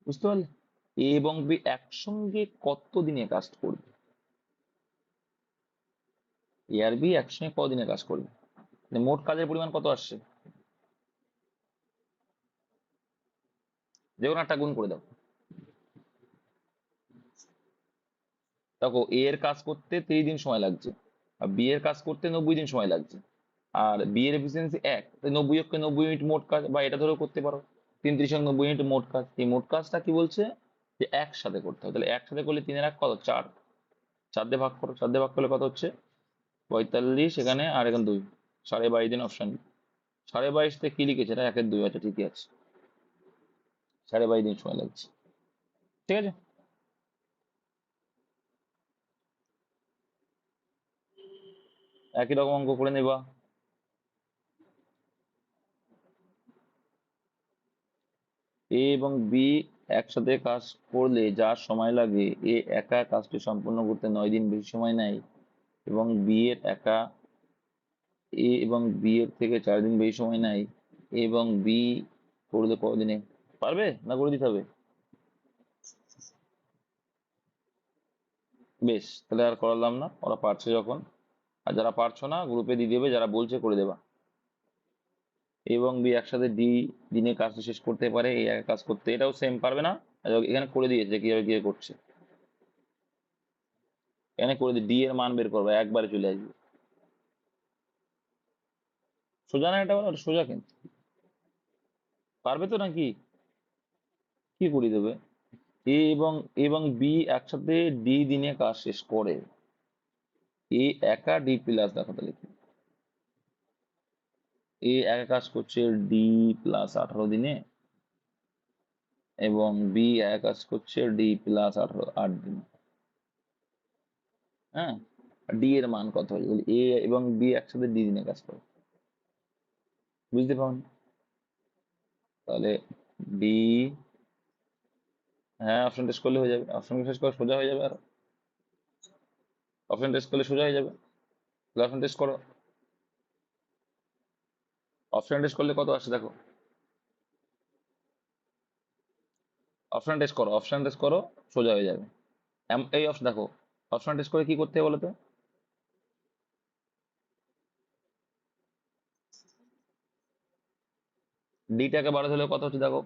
A: বুঝতে পারলে? এ এবং বি একসঙ্গে কত দিনে কাজ করবে? এ আর বি একসঙ্গে কদিনে কাজ করবে, মানে মোট কাজের পরিমাণ কত আসছে? যে কোনো একটা গুণ করে দাও। দেখো এ এর কাজ করতে 30 দিন সময় লাগছে, আর বি এর কাজ করতে 90 দিন সময় লাগছে, আর বি এর এফিসিয়েন্সি 1, 90 ইউনিট মোট কাজ, বা এটা ধরেও করতে পারো 3 3 90 ইউনিট মোট কাজ। এই মোট কাজটা কি বলছে যে একসাথে করতে হবে, তাহলে একসাথে করলে 3 এর 1 কত? 4, 4 দিয়ে ভাগ করো, 4 দিয়ে ভাগ করলে কত হচ্ছে? 45, এখানে আর এখানে 2, 22.5 দিন। অপশন 22.5তে কি লিখেছে? এটা 1-2 আছে, ঠিকই আছে, 22.5 দিন সময় লাগছে, ঠিক আছে। একই রকম অঙ্ক করে নেবা। এ এবং বি একসাথে কাজ করলে যা সময় লাগে, এ একা কাজটি সম্পূর্ণ করতে 9 দিন বেশি সময় নেয়, এবং বি এর একা এ এবং বি এর থেকে 4 দিন বেশি সময় নাই, এ এবং বি করলে কদিনে পারবে না করে দিতে হবে? বেশ, তাহলে আর করালাম না, ওরা পারছে যখন। আর যারা পারছো না গ্রুপে দিয়ে দেবে, যারা বলছে করে দেবা। এ এবং বি একসাথে দিনে কাজটা শেষ করতে পারে, এই এক কাজ করতে, এটাও সেম পারবে না? এখানে করে দিয়েছে কিভাবে কি করছে, এখানে করে দিয়ে ডি এর মান বের করবে, একবারে চলে আসবে। সোজা না এটা? বলো ওটা সোজা, কিন্তু পারবে তো নাকি? কি করে দেবে? এ এবং বি একসাথে দিনে কাজ শেষ করে, এ একা প্লাস, দেখো তাহলে কি, একা কাজ করছে প্লাস 18 দিনে, এবং বি একা কাজ করছে প্লাস 18 8 দিনে। হ্যাঁ, এর মান কত হয়ে যাবে? এ এবং বি একসাথে দিনে কাজ করে, বুঝতে পারো? তাহলে ডি, হ্যাঁ অপশন টেস্ট করলে হয়ে যাবে, অপশন টেস্ট করে সোজা হয়ে যাবে। আর অপশন টেস্ট করলে সোজা হয়ে যাবে, তাহলে অপশন টেস্ট করো। অপশন টেস্ট করলে কত আসে দেখো, অপশন টেস্ট করো, অপশন টেস্ট করো, সোজা হয়ে যাবে। এই অপশন দেখো, অপশন টেস্ট করে কি করতে হবে বলো তো? ডিটাকে বাড়াতে হলে কত হচ্ছে দেখো,